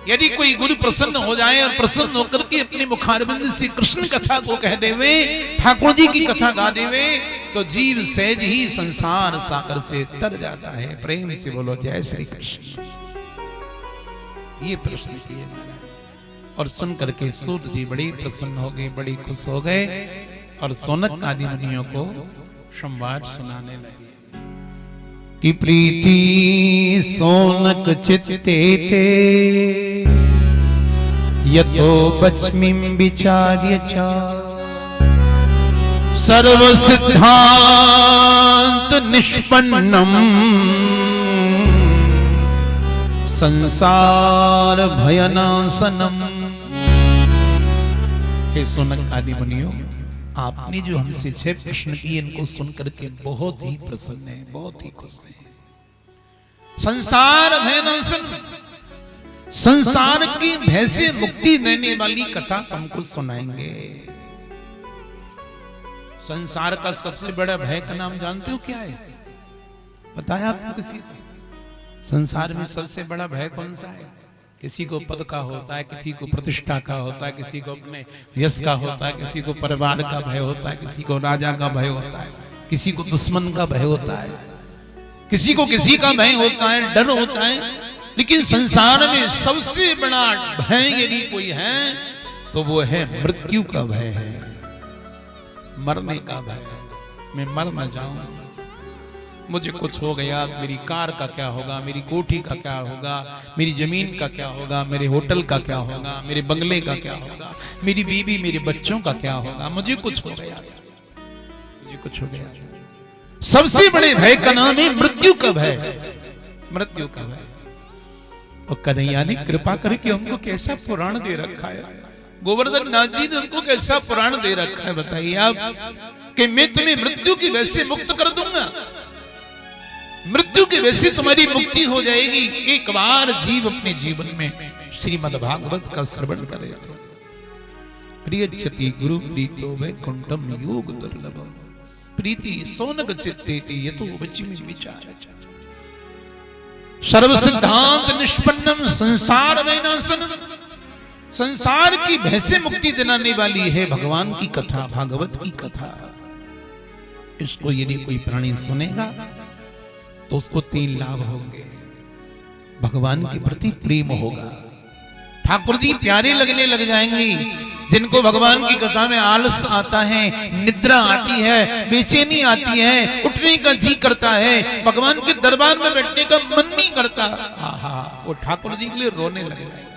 यदि कोई गुरु प्रसन्न हो जाए और प्रसन्न होकर के अपने मुखारबिंद से कृष्ण कथा को कह देवे, ठाकुर जी की कथा गा देवे, तो जीव सहज ही संसार सागर से तर जाता है। प्रेम से बोलो जय श्री कृष्ण। ये प्रश्न किए महाराज और सुन करके सूत जी बड़ी प्रसन्न हो गए, बड़ी खुश हो गए और सौनक आदि मुनियों को संवाद सुनाने लगे कि प्रीति सौनक चित्ते ते यतो बच्मिं विचार्य च सर्व सिद्धांत निष्पन्नम संसार भयनाशनम। हे सौनक आदि मुनियों, आपने जो हमसे 6 प्रश्न किए इनको सुनकर के बहुत ही प्रसन्न है, बहुत ही खुश है। संसार भयनाशन, संसार की भय से मुक्ति देने वाली कथा तुमको सुनाएंगे। संसार का सबसे बड़ा भय का नाम जानते हो क्या है? बताया आपको किसी से? संसार में सबसे बड़ा भय कौन सा है? किसी को पद का होता है, किसी को प्रतिष्ठा का होता है, किसी को अपने यश का होता है, किसी को परिवार का भय होता है, किसी को राजा का भय होता है, किसी को दुश्मन का भय होता है, किसी को किसी का भय होता है, डर होता है। लेकिन संसार में सबसे बड़ा भय यदि कोई है तो वो है मृत्यु का भय है, मरने का भय। मैं मर न जाऊं, मुझे कुछ हो गया, मेरी कार का क्या होगा, मेरी कोठी का क्या होगा, मेरी जमीन का क्या होगा, मेरे होटल का क्या होगा, मेरे बंगले का क्या होगा, मेरी बीवी मेरे बच्चों का क्या होगा, मुझे कुछ हो गया, मुझे कुछ हो गया। सबसे बड़े भय का नाम है मृत्यु का भय, मृत्यु का भय। और कन्हैया ने कृपा करके हमको कैसा पुराण दे रखा है, गोवर्धन नाथ जी ने हमको कैसा पुराण दे रखा है बताइए आप, कि मैं तुम्हें मृत्यु की वजह से मुक्त कर दूंगा, मृत्यु की वजह से तुम्हारी मुक्ति हो जाएगी। एक बार जीव अपने जीवन में श्रीमद् भागवत का श्रवण करे तो प्रियच्छति गुरु प्रीतो वैकुंठम योग दुर्लभम प्रीति सौनक चित्ते यतो वच्मि विचार सर्व सिद्धांत निष्पन्नम संसार वैनाशनम। संसार की भय से मुक्ति दिलाने वाली है भगवान की कथा, भागवत की कथा। इसको यदि कोई प्राणी सुनेगा तो उसको 3 लाभ होंगे। भगवान के प्रति प्रेम होगा, ठाकुर जी प्यारे लगने लग जाएंगे। जिनको भगवान की कथा में आलस आता है, निद्रा आती है, बेचैनी आती है, उठने का जी करता है, भगवान के दरबार में बैठने का मन नहीं करता, आहा, वो ठाकुर जी के लिए रोने लग जाएंगे,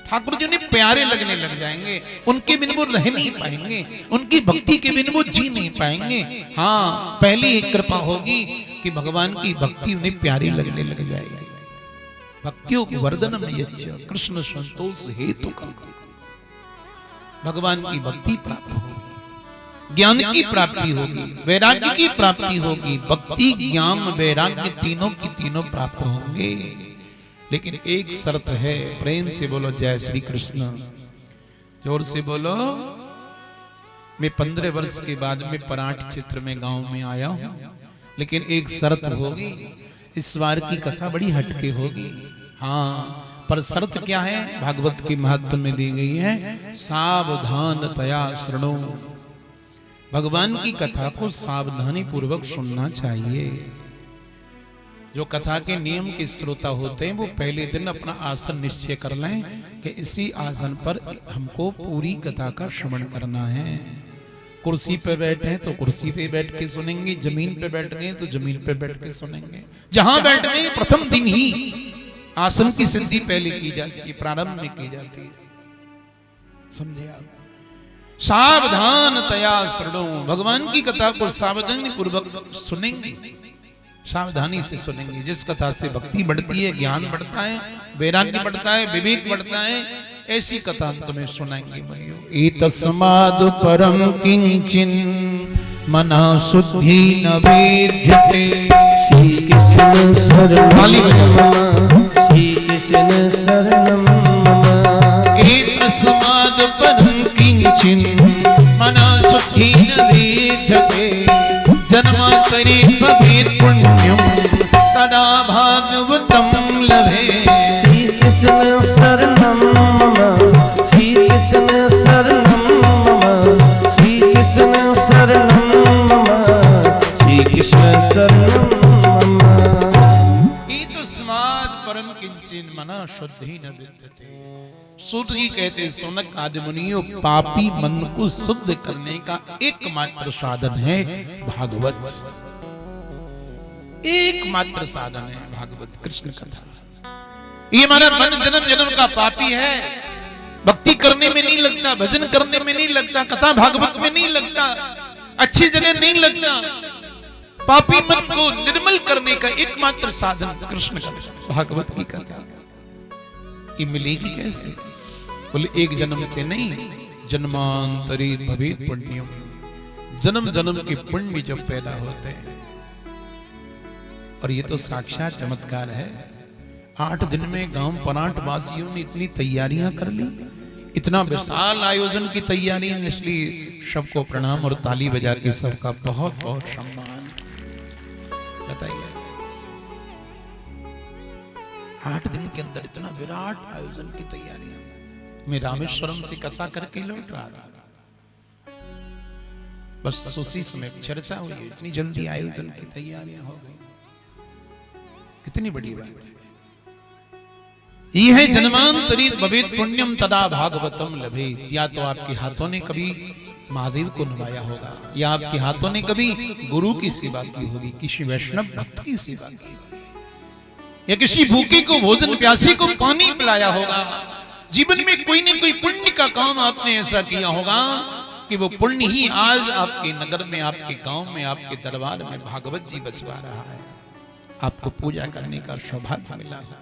ठाकुर जी उन्हें प्यारे लगने लग जाएंगे। उनके बिन वो रह नहीं पाएंगे, उनकी भक्ति के बिन वो जी नहीं पाएंगे। हाँ, पहली एक कृपा होगी कि भगवान की भक्ति उन्हें प्यारी लगने लग जाएगी। भक्तियों वर्धनम यच्च कृष्ण संतोष हेतु का, भगवान की भक्ति प्राप्त होगी, ज्ञान की प्राप्ति होगी, वैराग्य की प्राप्ति होगी। भक्ति ज्ञान वैराग्य तीनों की तीनों प्राप्त होंगे। लेकिन एक शर्त है, प्रेम से बोलो जय श्री कृष्ण, जोर से बोलो। मैं 15 वर्ष के बाद में पराठ क्षेत्र में गांव में आया हूं, लेकिन एक शर्त होगी, इस बार की कथा बड़ी हटके होगी। हाँ, पर शर्त क्या है? भागवत के महत्व में दी गई है, सावधानतया शृणु। भगवान की कथा को सावधानी पूर्वक सुनना चाहिए। जो कथा के नियम के श्रोता होते हैं वो पहले दिन अपना आसन निश्चय कर लें कि इसी आसन पर हमको पूरी कथा का श्रवण करना है। कुर्सी पे बैठे तो कुर्सी पे बैठ के सुनेंगे, जमीन पे बैठ गए तो जमीन पे बैठ के सुनेंगे। जहां बैठ गए प्रथम दिन ही आसन की सिद्धि पहले की जाती है, प्रारंभ में की जाती है। समझे आप? सावधानतया शृणु, भगवान की कथा को सावधानी पूर्वक सुनेंगे, सावधानी से सुनेंगे। जिस कथा से भक्ति बढ़ती है, ज्ञान बढ़ता है, वैराग्य बढ़ता है, विवेक बढ़ता है, ऐसी कथा तुम्हें सुनाएंगे मुनियो। एतस्माद् परम किंचिन मना शुद्धि न वेद्यते। श्री कृष्ण शरणं श्री कृष्ण शरणं मम। एतस्माद् परम किंचिन मना शुद्धि न वेद्यते। जन्मांतरे भवेत् पुण्यं तदा भागवतं लभे। श्री कृष्ण कृष्ण शरणं मम, श्री कृष्ण शरणं मम, श्री कृष्ण शरणं मम, श्री कृष्ण शरणं मम। ईतस्मात् परम किंचिन मना शुद्धि न विद्यते। सूत जी कहते सोनक आदि मुनियों, पापी मन को शुद्ध करने का एकमात्र साधन है भागवत। एकमात्र साधन है भागवत कृष्ण कथा। ये हमारा मन जन्म जन्म का पापी है, भक्ति करने में नहीं लगता, भजन करने में नहीं लगता, कथा भागवत में नहीं लगता, अच्छी जगह नहीं लगता। पापी मन को निर्मल करने का एकमात्र साधन कृष्ण कथा, भागवत की कथा। ये मिलेगी कैसे? बोले एक जन्म से नहीं, जन्मांतरी भवेत पुण्यम। जन्म जन्म के पुण्य जब पैदा होते हैं। और ये तो साक्षात चमत्कार है। 8 दिन में गांव पनाट वासियों ने इतनी तैयारियां कर ली, इतना विशाल आयोजन की तैयारियां, इसलिए सबको प्रणाम और ताली बजा के सबका बहुत बहुत सम्मान। बताइए 8 दिन के अंदर इतना विराट आयोजन की तैयारियां। मैं रामेश्वरम से कथा करके लौट रहा था, बस उसी समय चर्चा हुई, इतनी जल्दी आयोजन की तैयारियां हो गई। कितनी बड़ी बात है। यह है जन्मांतरित भवेत पुण्यम तदा भागवतम लभेत। या तो आपके हाथों ने कभी महादेव को नवाया होगा, या आपके हाथों ने कभी गुरु की सेवा की होगी, किसी वैष्णव भक्त की सेवा की होगी, या किसी भूखे को भोजन, प्यासे को पानी पिलाया होगा। जीवन में कोई न कोई पुण्य का काम आपने ऐसा किया होगा कि वो पुण्य ही आज आपके नगर में, आपके गांव में, आपके दरबार में भागवत जी बचवा रहा है। आपको पूजा करने का सौभाग्य मिला है।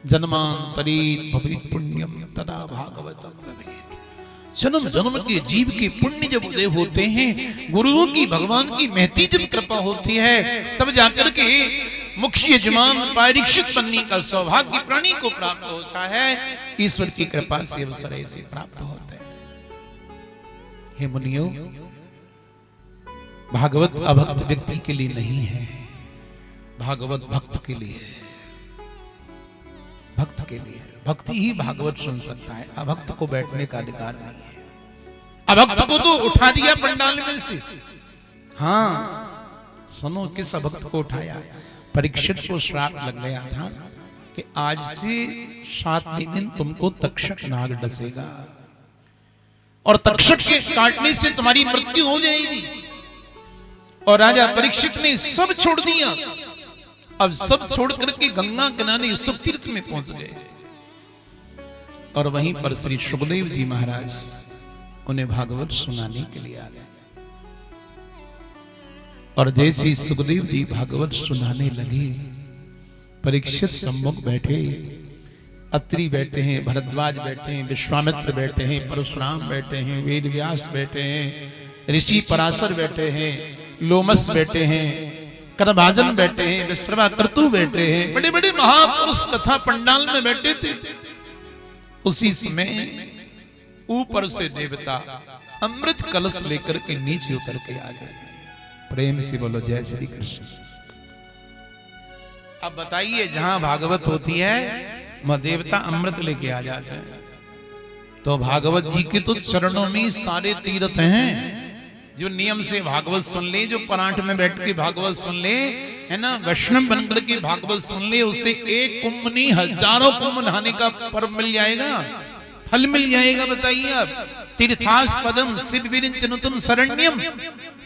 जन्मांतरित भवेत पुण्यम तदा भागवतम लभेत। जन्म जन्म के जीव के पुण्य जब उदय होते हैं, गुरुओं की, भगवान की महती जब कृपा होती है, तब जाकर के मुख्य यजमान परीक्षित बनने का सौभाग्य प्राणी को प्राप्त होता है। ईश्वर की कृपा से अवसर ऐसे प्राप्त होता है। हे मुनियों, भागवत अभक्त व्यक्ति के लिए नहीं है, भागवत भक्त के लिए है। भक्त के लिए, भक्ति ही भागवत सुन सकता है, अभक्त को बैठने का अधिकार नहीं है। अभक्त को तो उठा दिया पंडाल में से। हाँ सुनो, किस अभक्त को उठाया? परीक्षित को श्राप लग गया था कि आज से 7वें दिन तुमको तक्षक नाग डसेगा और तक्षक के काटने से तुम्हारी मृत्यु हो जाएगी। और राजा परीक्षित ने सब छोड़ दिया। अब सब छोड़ करके गंगा किनारे सुतीर्थ में पहुंच गए। और वहीं पर श्री सुखदेव जी महाराज उन्हें भागवत सुनाने के लिए आ गए। और जैसे सुखदेव जी भागवत सुनाने लगे, परीक्षित सम्मुख बैठे, अत्रि बैठे हैं, भरद्वाज बैठे हैं, विश्वामित्र बैठे हैं, परशुराम बैठे हैं, वेद व्यास बैठे हैं, ऋषि पराशर बैठे हैं, लोमस बैठे हैं, करभाजन बैठे हैं, विश्रवाकर्तु बैठे हैं, बड़े बड़े महापुरुष कथा पंडाल में बैठे थे। उसी समय ऊपर से देवता अमृत कलश लेकर के नीचे उतर के आ गए। प्रेम से बोलो जय श्री कृष्ण। अब बताइए, जहां भागवत होती है वह देवता अमृत लेके आ जाते हैं। तो भागवत जी के तो चरणों में सारे तीर्थ हैं। जो नियम से भागवत सुन ले, जो परांठ में बैठ के भागवत सुन ले, है ना, वैष्णव बनकर के भागवत सुन ले, उसे एक कुंभ नहीं हजारों कुंभ नहाने का पर्व मिल जाएगा, फल मिल जाएगा। बताइए आप, तीर्थास्पदम सिद्धिविरिंचनुतम शरण्यम,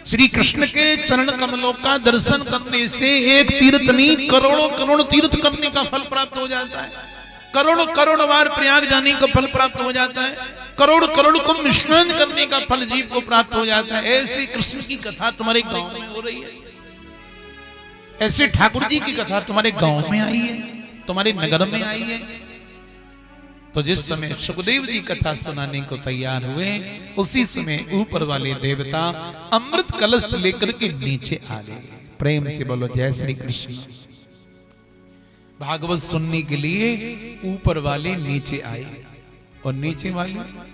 श्री कृष्ण के चरण कमलों का दर्शन करने से एक तीर्थ नहीं, करोड़ों करोड़ तीर्थ करने का फल प्राप्त हो जाता है। करोड़ करोड़ बार प्रयाग जाने का फल प्राप्त हो जाता है। करोड़ करोड़ कुंभ स्नान करने का फल जीव को प्राप्त हो जाता है। ऐसे कृष्ण की कथा तुम्हारे गांव में हो रही है, ऐसे ठाकुर जी की कथा तुम्हारे गांव में आई है, तुम्हारे नगर में आई है। तो जिस समय सुखदेव जी कथा सुनाने को तैयार हुए, उसी समय ऊपर वाले देवता अमृत कलश लेकर के नीचे आ गए। प्रेम से बोलो जय श्री कृष्ण। भागवत सुनने के लिए ऊपर वाले नीचे आए, और नीचे वाले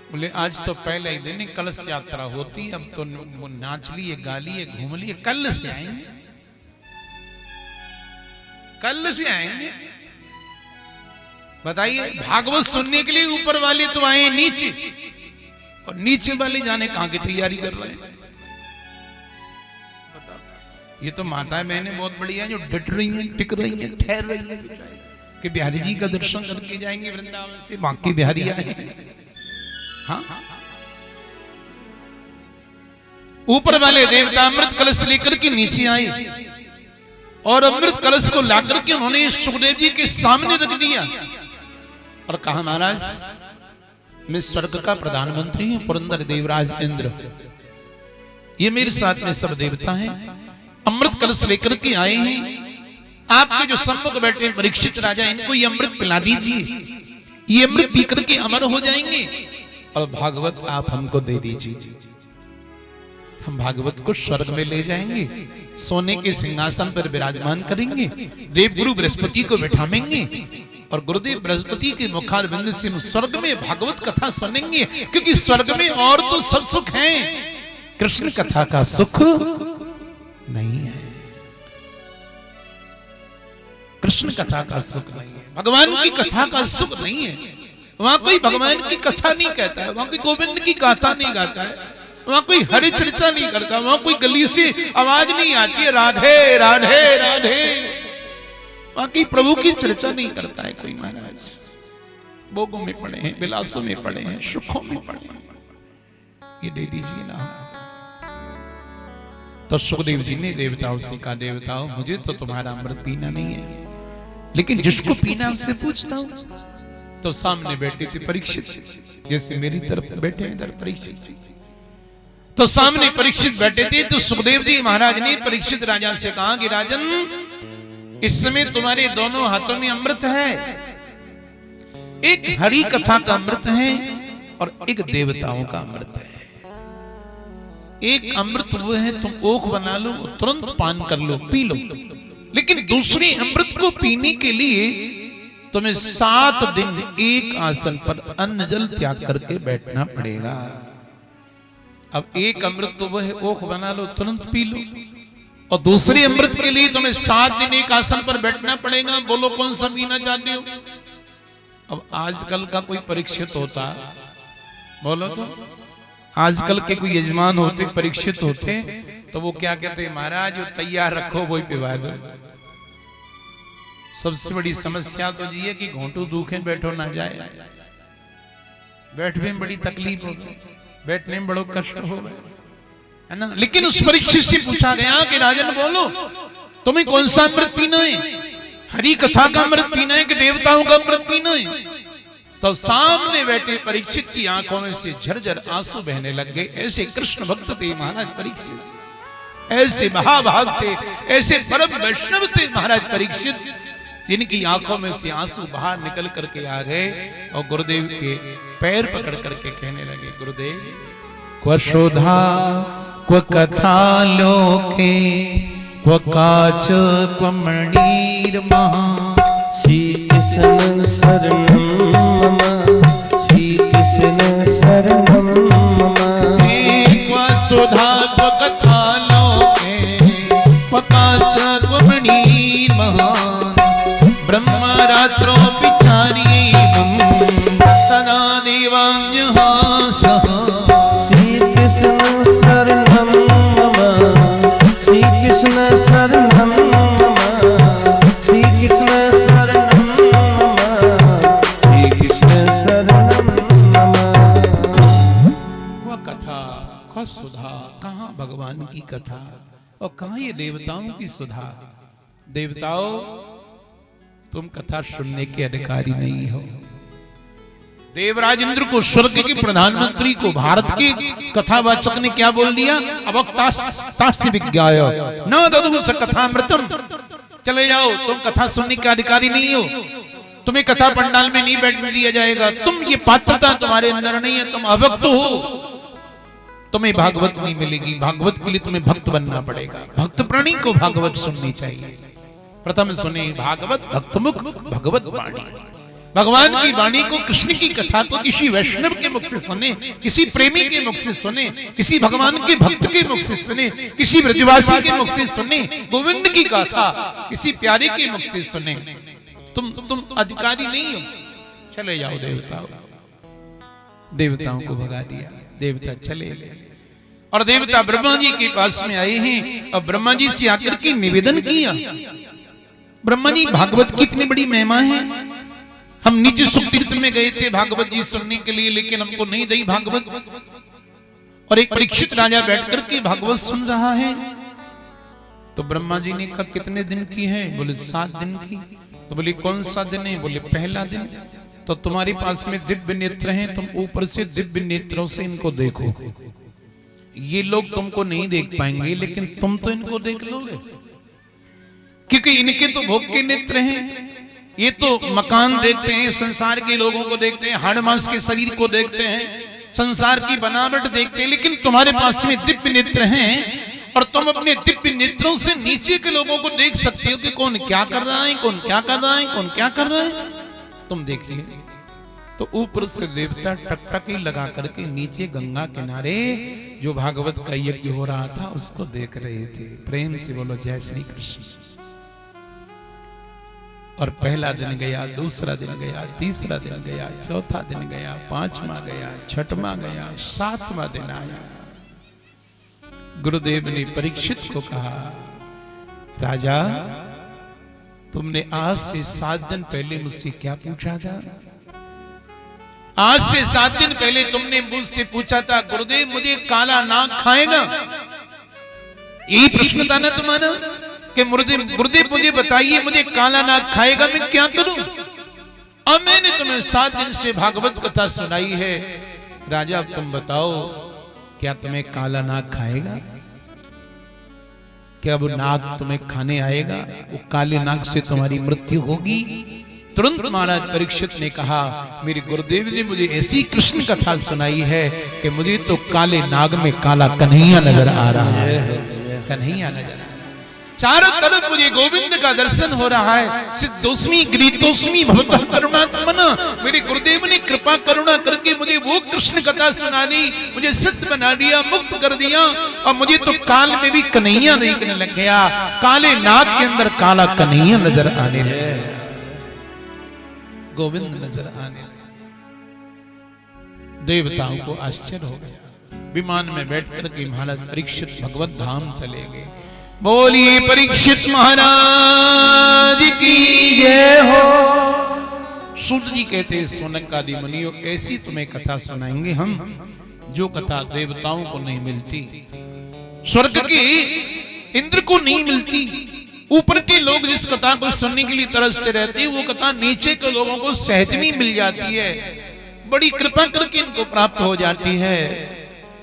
बोले आज तो पहले ही दिन कलश यात्रा होती, अब तो नाच लिए, गा लिए, घूम लिए, कल से आएंगे। कल से आएंगे। बताइए, भागवत सुनने के लिए ऊपर वाले तो आए नीचे, और नीचे वाले जाने कहां की तैयारी कर रहे हैं। बताओ, ये तो माताएं बहनें बहुत बढ़िया जो डट रही हैं, टिक रही हैं, ठहर रही हैं बेचारी कि बिहारी जी का दर्शन करके जाएंगे वृंदावन से, बाकी बिहारी आए। हाँ, ऊपर वाले देवता अमृत कलश लेकर के नीचे आए और अमृत कलश को लाकर के उन्होंने सुखदेव जी के सामने रख दिया और कहा, महाराज मैं स्वर्ग का प्रधानमंत्री हूं, पुरंदर देवराज इंद्र, ये मेरे साथ में सब देवता हैं, अमृत कलश लेकर के आए हैं, आपके जो सम्मुख बैठे हैं परीक्षित राजा, इनको ये अमृत पिला दीजिए, ये अमृत पी करके अमर हो जाएंगे और भागवत आप हमको दे दीजिए, हम भागवत को स्वर्ग में ले जाएंगे, सोने के सिंहासन पर विराजमान करेंगे, देवगुरु बृहस्पति को बिठावेंगे और गुरुदेव बृहस्पति के मुखारविंद से स्वर्ग में भागवत कथा सुनेंगे, क्योंकि स्वर्ग में और तो सब सुख हैं, कृष्ण कथा का सुख नहीं है, कृष्ण कथा का सुख नहीं है, भगवान की कथा का सुख नहीं है। वहां कोई भगवान की कथा नहीं कहता है, वहां कोई गोविंद की गाथा नहीं गाता है, वहां कोई हरि चर्चा नहीं करता, वहां कोई गली से आवाज नहीं आती है राधे राधे राधे, वहां की प्रभु की चर्चा नहीं करता है कोई। महाराज भोगों में पड़े हैं, विलासों में पड़े हैं, सुखों में पड़े हैं, ये दे दीजिए ना। तो सुखदेव जी ने देवताओं से कहा, देवताओं मुझे तो तुम्हारा अमृत पीना नहीं है, लेकिन जिसको पीना उससे पूछता हूं। तो सामने बैठे थे परीक्षित, जैसे मेरी तरफ बैठे इधर परीक्षित जी, तो सामने परीक्षित बैठे थे। तो सुखदेव जी महाराज ने परीक्षित राजा से कहा कि राजन, इस समय तुम्हारे दोनों हाथों में अमृत है, एक हरि कथा का अमृत है और एक देवताओं का अमृत है। एक अमृत वो है तुम ओख बना लो, तुरंत पान कर लो, पी लो, लेकिन दूसरे अमृत को पीने के लिए तुम्हें 7 दिन एक आसन पर अन्न जल त्याग करके बैठना पड़ेगा। अब एक अमृत तो वो है ओख बना लो, तुरंत पी लो, और दूसरे अमृत के लिए तुम्हें 7 दिन एक आसन पर बैठना पड़ेगा। बोलो कौन सा पीना चाहते हो? अब आजकल का कोई परीक्षित होता, बोलो तो आजकल के कोई यजमान होते, परीक्षित होते, तो वो क्या कहते, महाराज जो तैयार रखो वही पिवा दो। सबसे बड़ी समस्या तो ये है कि घोंटू दुखे बैठो ना जाए, बैठने में बड़ी तकलीफ हो गई, बैठने में बड़ो कष्ट हो गए, है ना। लेकिन उस परीक्षित से पूछा गया कि राजन बोलो तुम्हें कौन सा अमृत पीना है, हरि कथा का अमृत पीना है कि देवताओं का अमृत पीना है? तो सामने बैठे परीक्षित की आंखों में से झरझर आंसू बहने लग गए। ऐसे कृष्ण भक्त थे महाराज परीक्षित, ऐसे महाभाग थे, ऐसे परम वैष्णव थे महाराज परीक्षित, जिनकी आंखों में से आंसू बाहर निकल करके आ गए और गुरुदेव के पैर पकड़ करके कहने लगे, गुरुदेव क्व शोधा क्व कथा लोके क्व काच क्व मणिर महा, श्री कृष्ण शरणं मम, श्री कृष्ण शरणं मम। क्व शोधा क्व कथा लोके क्व काच क्व मणिर महा, ब्रह्म रात्रो विचार्येवं सदा देवान्यहासः। श्री कृष्ण शरणं मम, श्री कृष्ण शरणं मम, श्री कृष्ण शरणं मम, श्री कृष्ण शरणं मम। वह कथा वह सुधा, कहाँ भगवान की कथा और कहाँ ये देवताओं की सुधा। देवताओं तुम कथा सुनने के अधिकारी नहीं हो। देवराज इंद्र को, स्वर्ग के प्रधानमंत्री को, भारत के कथावाचक ने क्या बोल दिया, अवक्तास्य विज्ञाय न ददु स कथामृतम, चले जाओ तुम कथा सुनने के अधिकारी नहीं हो, तुम्हें कथा पंडाल में नहीं बैठने दिया जाएगा, तुम ये पात्रता तुम्हारे अंदर नहीं है, तुम अभक्त हो, तुम्हें भागवत नहीं मिलेगी। भागवत के लिए तुम्हें भक्त बनना पड़ेगा, भक्त प्राणी को भागवत सुननी चाहिए। प्रथम सुने भागवत भक्तमुख भगवत वाणी, भगवान की वाणी को, कृष्ण की कथा को किसी वैष्णव के मुख से सुने, किसी प्रेमी के मुख से सुने, किसी भगवान के भक्त के मुख से सुने, किसी ब्रजवासी के मुख से सुने, गोविंद की गाथा किसी प्यारे के मुख से सुने। तुम अधिकारी नहीं हो, चले जाओ देवताओं। देवताओं को भगा दिया, देवता चले गए और देवता ब्रह्मा जी के पास में आए हैं और ब्रह्मा जी से आकर के निवेदन किया। ब्रह्मा जी, भागवत की इतनी बड़ी महिमा है, हम नीचे सुखतीर्थ में गए थे भागवत जी सुनने के लिए, लेकिन हमको नहीं दी भागवत। और एक परीक्षित राजा बैठ करके भागवत सुन रहा है। तो ब्रह्मा जी ने कहा कितने दिन की है? बोले 7 दिन की। तो बोले कौन सा दिन है? बोले पहला दिन। तो तुम्हारे पास में दिव्य नेत्र हैं, तुम ऊपर से दिव्य नेत्रों से इनको देखो। ये लोग तुमको नहीं देख पाएंगे, लेकिन तुम तो इनको देख लोगे, क्योंकि इनके तो भोग के नेत्र हैं। ये तो मकान देखते हैं, संसार के लोगों को देखते हैं, हाड़ मांस के शरीर को देखते हैं, संसार की बनावट देखते हैं, लेकिन तुम्हारे पास में दिव्य नेत्र हैं और तुम अपने दिव्य नेत्रों से नीचे के लोगों को देख सकते हो कि कौन क्या कर रहा है, कौन क्या कर रहा है, कौन क्या कर रहा है। तुम देखिए। तो ऊपर से देवता टकटकी लगा करके नीचे गंगा किनारे जो भागवत का यज्ञ हो रहा था उसको देख रहे थे। प्रेम से बोलो जय श्री कृष्ण। और पहला दिन गया, दूसरा दिन गया, तीसरा दिन गया, चौथा दिन गया, पांचवा गया, छठवां गया, 7वां दिन आया। गुरुदेव ने परीक्षित को कहा, राजा तुमने आज से 7 दिन पहले मुझसे क्या पूछा था? आज से 7 दिन पहले तुमने मुझसे पूछा था गुरुदेव मुझे काला नाग खाएगा? यही प्रश्न था ना तुम्हारा कि गुरुदेव मुझे बताइए मुझे काला नाग खाएगा, मैं क्या करूं? अब मैंने तुम्हें 7 दिन से भागवत कथा सुनाई है। राजा अब तुम बताओ क्या तुम्हें काला नाग खाएगा? क्या वो नाग तुम्हें खाने आएगा? वो काले नाग से तुम्हारी मृत्यु होगी? तुरंत महाराज परीक्षित ने कहा मेरे गुरुदेव ने मुझे ऐसी कृष्ण कथा सुनाई है कि मुझे तो काले नाग में काला कन्हैया नजर आ रहा है। कन्हैया नजर आ रहा है, चारों तरफ मुझे गोविंद का दर्शन हो रहा है। सिद्धोस्मी गृहीतोस्मी भवतः करुणात्मना, मेरे गुरुदेव ने कृपा करुणा करके मुझे वो कृष्ण कथा सुना दी, मुझे सिद्ध बना दिया, मुक्त कर दिया और मुझे तो काल में भी कन्हैया देखने लग गया। काले नाग के अंदर काला कन्हैया नजर आने लगा, गोविंद नजर आने लगे। देवताओं को आश्चर्य हो गया। विमान में बैठकर के महाराज परीक्षित भगवत धाम चले गए। बोलिए परीक्षित महाराज की जय हो। सूत जी कहते हैं सोनक आदि मुनियों ऐसी तुम्हें कथा सुनाएंगे हम जो कथा देवताओं को नहीं मिलती, स्वर्ग के इंद्र को नहीं मिलती। ऊपर के लोग जिस कथा को सुनने के लिए तरसते रहते हैं वो कथा नीचे के लोगों को सहज में मिल जाती है, बड़ी कृपा करके इनको प्राप्त हो जाती है।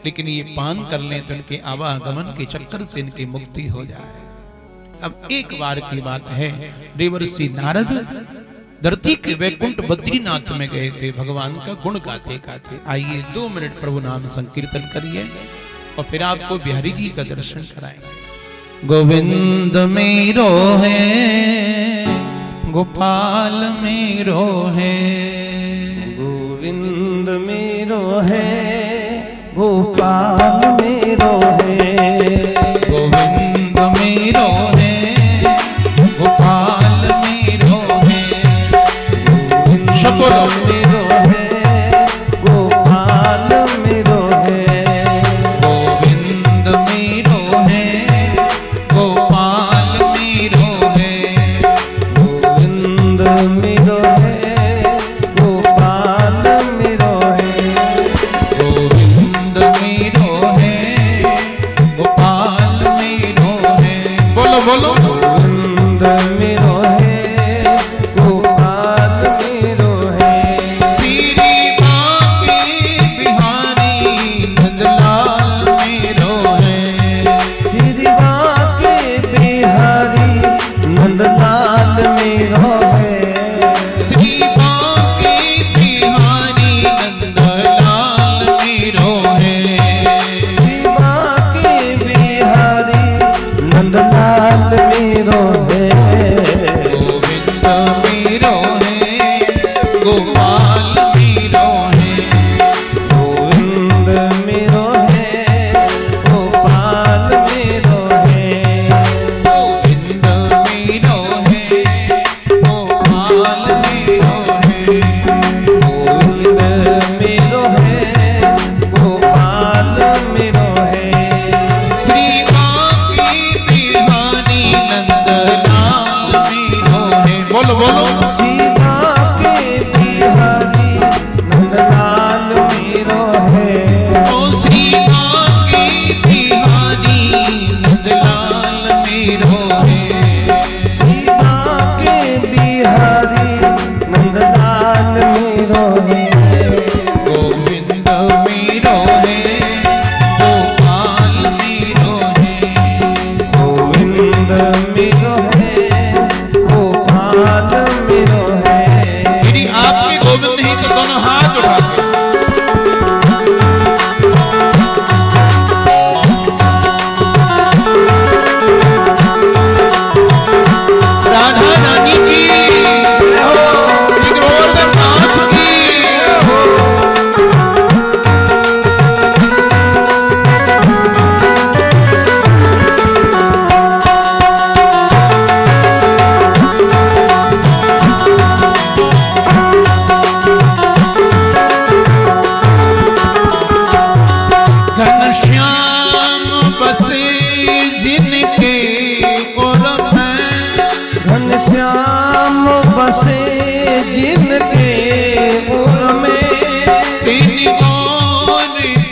लेकिन ये पान कर लें तो इनके आवागमन के चक्कर से इनकी मुक्ति हो जाए। अब एक बार की बात है, देवर्षि नारद धरती के वैकुंठ बद्रीनाथ में गए थे भगवान का गुण गाते गाते। आइए 2 मिनट प्रभु नाम संकीर्तन करिए और फिर आपको बिहारी जी का दर्शन कराएंगे। गोविंद मेरो है, गोपाल मेरो है, गोविंद मेरो है, गोपाल मेरो है, गोविंद मेरो है, गोपाल मेरो है, गोविंद मेरो है, गोपाल मेरो है, गोविंद मेरो है, गोपाल मेरो है, गोविंद मेरो है, गोपाल मेरो है, गोविंद मेरो है, गोपाल मेरो है। बोलो बोलो। गोविंद मेरो है, गोपाल मेरो है, श्री बांके बिहारी नंदलाल मेरो है, श्री बांके बिहारी नंदलाल मेरो है, श्री बांके बिहारी नंदलाल मेरो है, श्री बांके बिहारी नंदलाल मेरो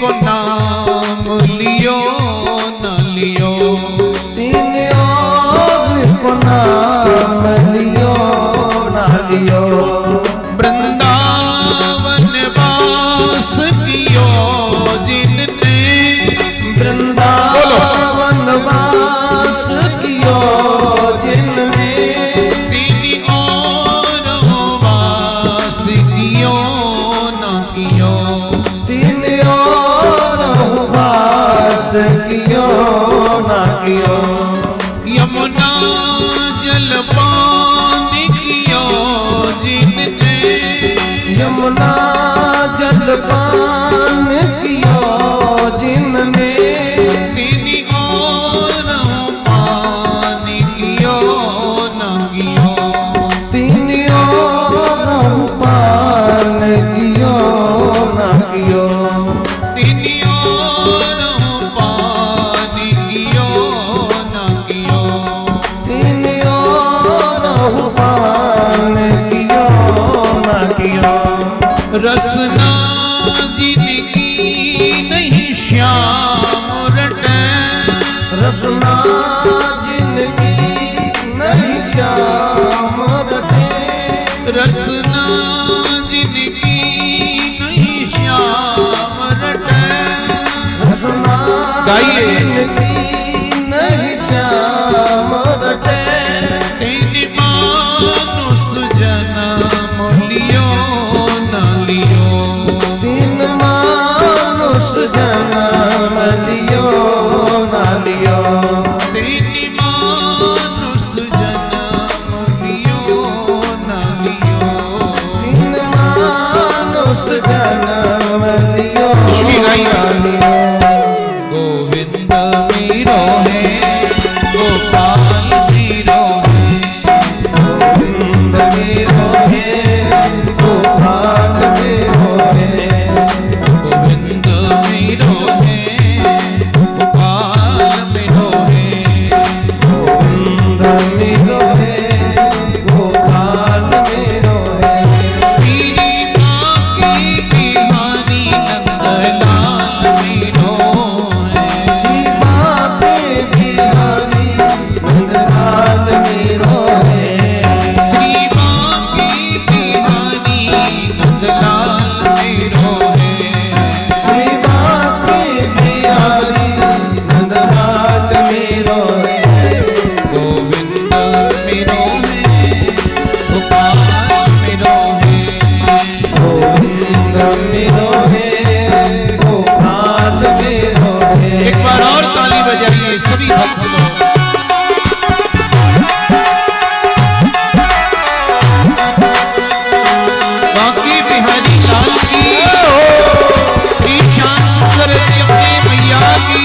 को नाम लियो न लियो, तीन और को नाम लियो ना लियो, वृंदावन वास कियो जिनने, वृंदावन वास कियो जिनने, तीन और वास कियो न कियो, तीन और वास कियो ना कियो, यमुना जलपान कियो जिनने, यमुना जलपान कियो जिनने, तीन और पान कियो न कियो, तीन और पान कियो ना कियो, तीन और पान कियो न कियो, तीन और पान कियो ना कियो, रसना जिनकी नहीं श्याम रटे, रसना जिनकी नहीं श्याम रटे, रसना जिनकी नहीं श्याम रटे, रसना गाइए। जिनकी नहीं श्याम रटे, तीन मानुष जन्म लियो न लियो, तीन मानुष जन्म लियो ना लियो, तीन मानुष जन्म लियो न लियो, तीन मानुष जन्म लियो इसकी गाइए। ना लियो, गोविंद मीरो है, गोपाल मीरो है, गोविंद मेरो है, गोपाल मेरो है, गोविंद मीरो है, गोपाल मीरो है, गोविंद मेरो है, गोपाल मेरो है, श्री काकी बिहारी नंदलाल मीरो है, श्री बापे बिहारी नंदलाल मेरो है, श्री काकी बिहारी नंदलाल मीरो है, श्री बापे बिहारी नंदलाल मेरो है, गोविंद मीरो है, गोपाल मीरो है, गोविंद मेरो है, गोपाल मेरो है। एक बार और ताली बजाइए सभी भक्त लोग। बाकी बिहारी लाल की, श्री श्याम सुंदर जी अपने मैया की,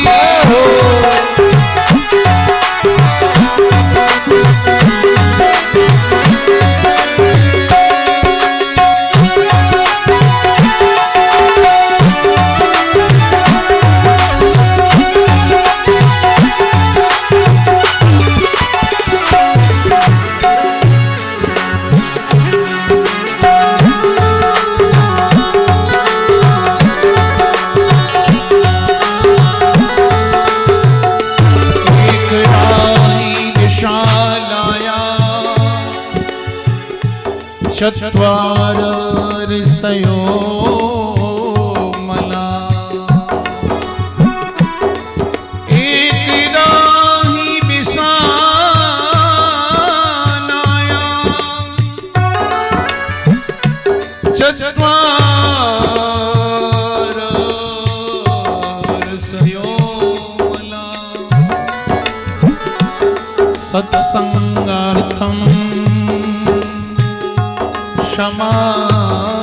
एक राही विशालाया, चत्वार ऋषयो मला, एक राही विशालाया, चत्वार ऋषयो मला, सत्संगार्थम क्षमायात,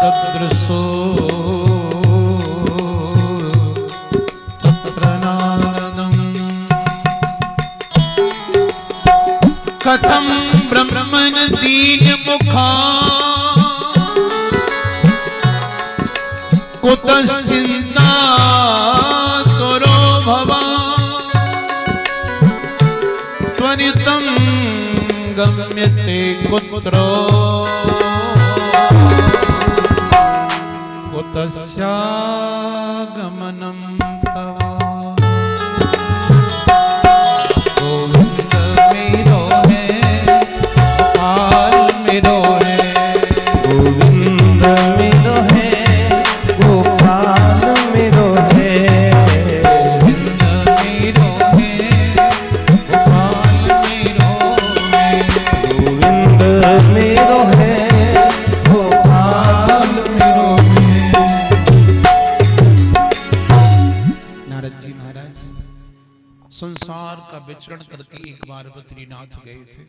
तद्रसो तत्र नारदम्, कथं ब्रह्मन् दीन मुखा, कुतश्चिन्ता करो भवान्, त्वरितं गम्यते कुत्र तस्यागमनं तव गोविंद मेरो है गोपाल मेरो है गोविंद मेरो है गोपाल मेरो है गोविंद मेरो है गोपाल मेरो है गोविंद मेरो है गोपाल मेरो है। नारद जी महाराज संसार का विचरण करके एक बार बद्रीनाथ गए थे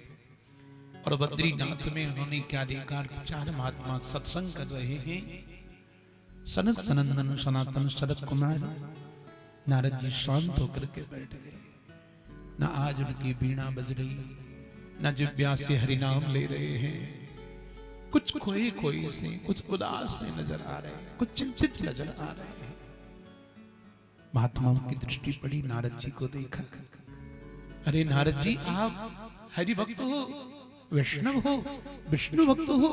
और बद्रीनाथ में उन्होंने क्या देखा कि चार महात्मा सत्संग कर रहे हैं। सनक सनंदन सनातन शरद कुमार नारद जी शांत होकर के बैठ गए। न आज उनकी वीणा बज रही न जिव्या से हरिनाम ले रहे हैं। कुछ खोए खोए से कुछ उदास से नजर आ रहे हैं, कुछ चिंतित नजर आ रहे हैं। महात्माओं की दृष्टि पड़ी, नारद जी को देखा। अरे नारद जी आप हरि भक्त हो, वैष्णव हो, विष्णु भक्त हो,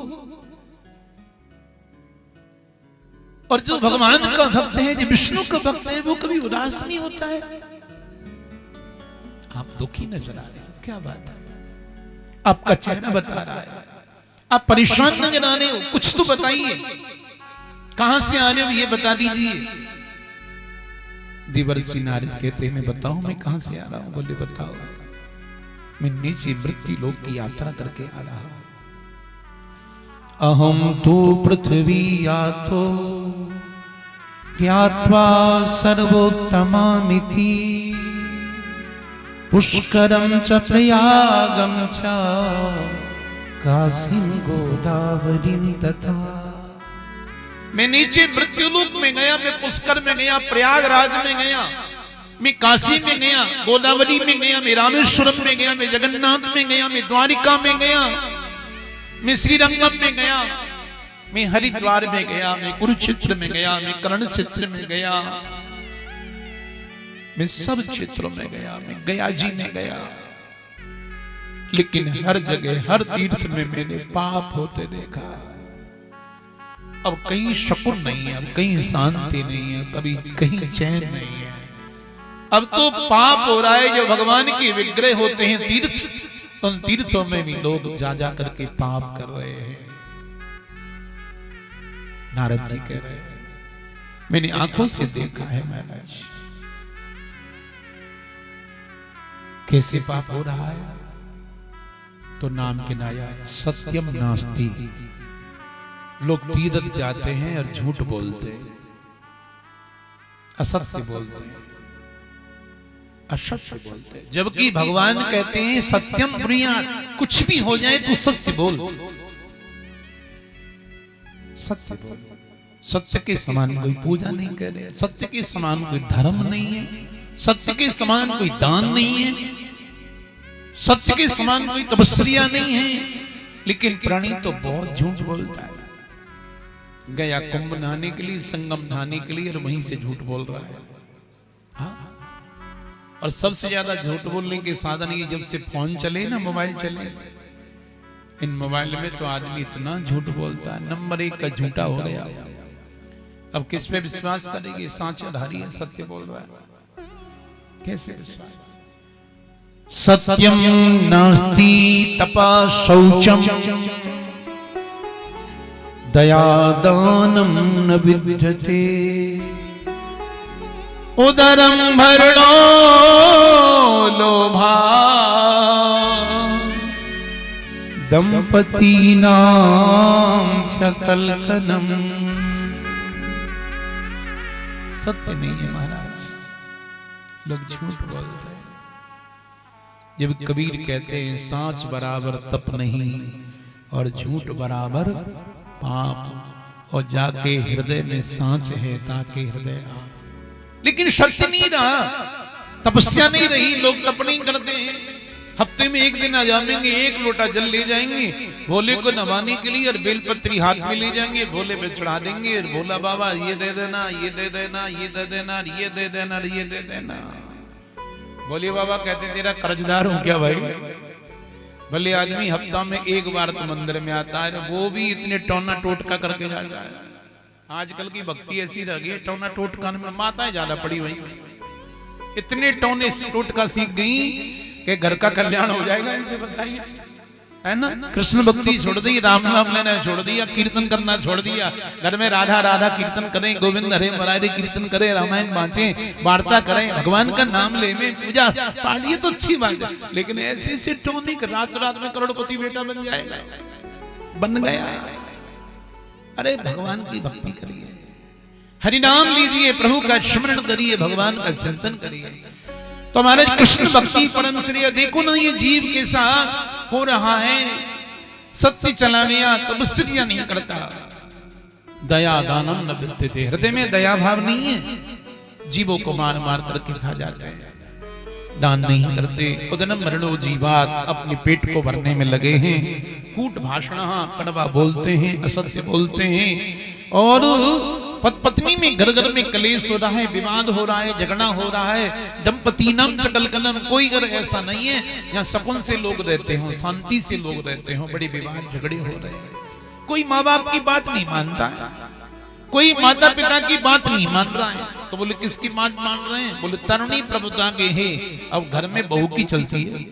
और जो भगवान का भक्त है, जो विष्णु का भक्त है, वो कभी उदास नहीं होता है। आप दुखी नजर आ रहे हो, क्या बात है? आपका चेहरा बता रहा है आप परेशान नजर आ रहे हो। कुछ तो बताइए, कहां से आ रहे हो ये बता दीजिए। देवर्षि नारद कहते हैं मैं बताऊं मैं कहां से आ रहा हूं? बोले बताओ। मैं नीचे मृत्यु लोक की यात्रा करके आ रहा हूं। अहम तु पृथ्वी यातो ज्ञात्वा सर्वोत्तमामिति पुष्करम च प्रयागम च काशीं गोदावरीं तथा। मैं नीचे मृत्युलोक में गया, मैं पुष्कर में गया, प्रयागराज में गया, मैं काशी में गया, गोदावरी में गया, मैं रामेश्वरम में गया, मैं जगन्नाथ में गया, मैं द्वारिका में गया, मैं श्रीरंगम में गया, मैं हरिद्वार में गया, मैं कुरुक्षेत्र में गया, मैं कर्ण क्षेत्र में गया, मैं सब क्षेत्रों में गया, मैं गया जी में गया। लेकिन हर जगह हर तीर्थ में मैंने पाप होते देखा। अब कहीं सुकून नहीं है, अब कहीं शांति नहीं है, कभी कहीं चैन नहीं है। अब तो पाप हो रहा है। जो भगवान के विग्रह होते हैं तीर्थ, उन तीर्थों में भी लोग जा जा करके पाप कर रहे हैं। नारद जी कह रहे हैं मैंने आंखों से देखा है महाराज। कैसे पाप हो रहा है? तो नाम गिनाया सत्यम नास्ति। लोग तीर्थ जाते हैं और झूठ बोलते हैं, असत्य बोलते हैं, असत्य बोलते हैं। जबकि भगवान कहते हैं सत्यम ब्रूयात्, कुछ भी हो जाए तो सत्य बोल, सत्य बोल। सत्य के समान कोई पूजा नहीं कर रहे, सत्य के समान कोई धर्म नहीं है, सत्य के समान कोई दान नहीं है, सत्य के समान कोई तपस्या नहीं है। लेकिन प्राणी तो बहुत झूठ बोलता है। गया कुंभ नहाने के लिए, संगम नहाने के लिए, और वहीं से झूठ बोल रहा है। हाँ? और सबसे ज्यादा झूठ बोलने के साधन ये जब से फोन चले ना, मोबाइल चले, इन मोबाइल में तो आदमी इतना झूठ बोलता है, नंबर 1 का झूठा हो गया। अब किस पे विश्वास करेंगे? सांचाधारी है, सत्य बोल रहा है, कैसे विश्वास? सत्यम नास्ति तपा शौचम दयादानं न विद्यते उदरं भरणो लोभा दंपतीनां शकलकनम। सत्य नहीं है महाराज, लोग झूठ बोलते हैं। जब कबीर कहते हैं सांच बराबर तप नहीं और झूठ बराबर पाप, और जाके हृदय में सांच है ताके हृदय आप। लेकिन सत्य नहीं रहा, तपस्या नहीं रही, लोग तप नहीं करते हैं। हफ्ते में एक दिन आ जाएंगे, एक लोटा जल ले जाएंगे भोले को नवाने के लिए, और बेलपत्री हाथ में ले जाएंगे, भोले पे चढ़ा देंगे, और भोला बाबा ये दे देना, ये दे देना, ये दे देना, ये दे देना, ये दे देना। भोले बाबा कहते तेरा कर्जदार हूं क्या भाई? भले आदमी हफ्ता में एक बार तो मंदिर में आता है, वो भी इतने टोना टोटका करके जाता है। आजकल की भक्ति ऐसी रह गई, टोना टोटका में माताएं ज्यादा पड़ी हुई, इतने टोने टोटका सीख गई कि घर का कल्याण हो जाएगा इनसे, बताइए, है ना। कृष्ण भक्ति छोड़ दी, राम नाम लेना छोड़ दिया, कीर्तन करना छोड़ दिया। घर में राधा राधा कीर्तन करें, गोविंद हरे मुरारी कीर्तन करें, रामायण बाँचे, वार्ता करें, भगवान का नाम ले में पूजा पाठ, ये तो अच्छी बात है। लेकिन ऐसे ऐसे टोनी रात रात में करोड़पति बेटा बन जाएगा, बन गया। अरे भगवान की भक्ति करिए, हरि नाम लीजिए, प्रभु का स्मरण करिए, भगवान का चिंतन करिए, तो हमारे कृष्ण भक्ति परम श्रेय। देखो ना ये जीव के साथ हो रहा है, सत्य चला गया, तपस्या नहीं करता, दया दानम न विद्यते, हृदय में दया भाव नहीं है, जीवों को मार मार करके खा जाते हैं, दान नहीं करते, उदनम मरणो जीवात, अपने पेट को भरने में लगे हैं, कूट भाषण, कड़वा बोलते हैं, असत्य बोलते हैं, और पत्नी में घर घर में कलेश हो रहा है, विवाद हो रहा है, झगड़ा हो रहा है, दंपति नाम चकलकलन। कोई घर ऐसा नहीं है जहाँ सुकून से लोग रहते हो, शांति से लोग रहते हो, बड़े विवाद झगड़े हो रहे हैं। कोई माँ बाप की बात नहीं मानता है, कोई माता पिता की बात नहीं मान रहा है, तो बोले किसकी बात मान रहे हैं? बोले तरुणी प्रभुता के है। अब घर में बहू की चलती है,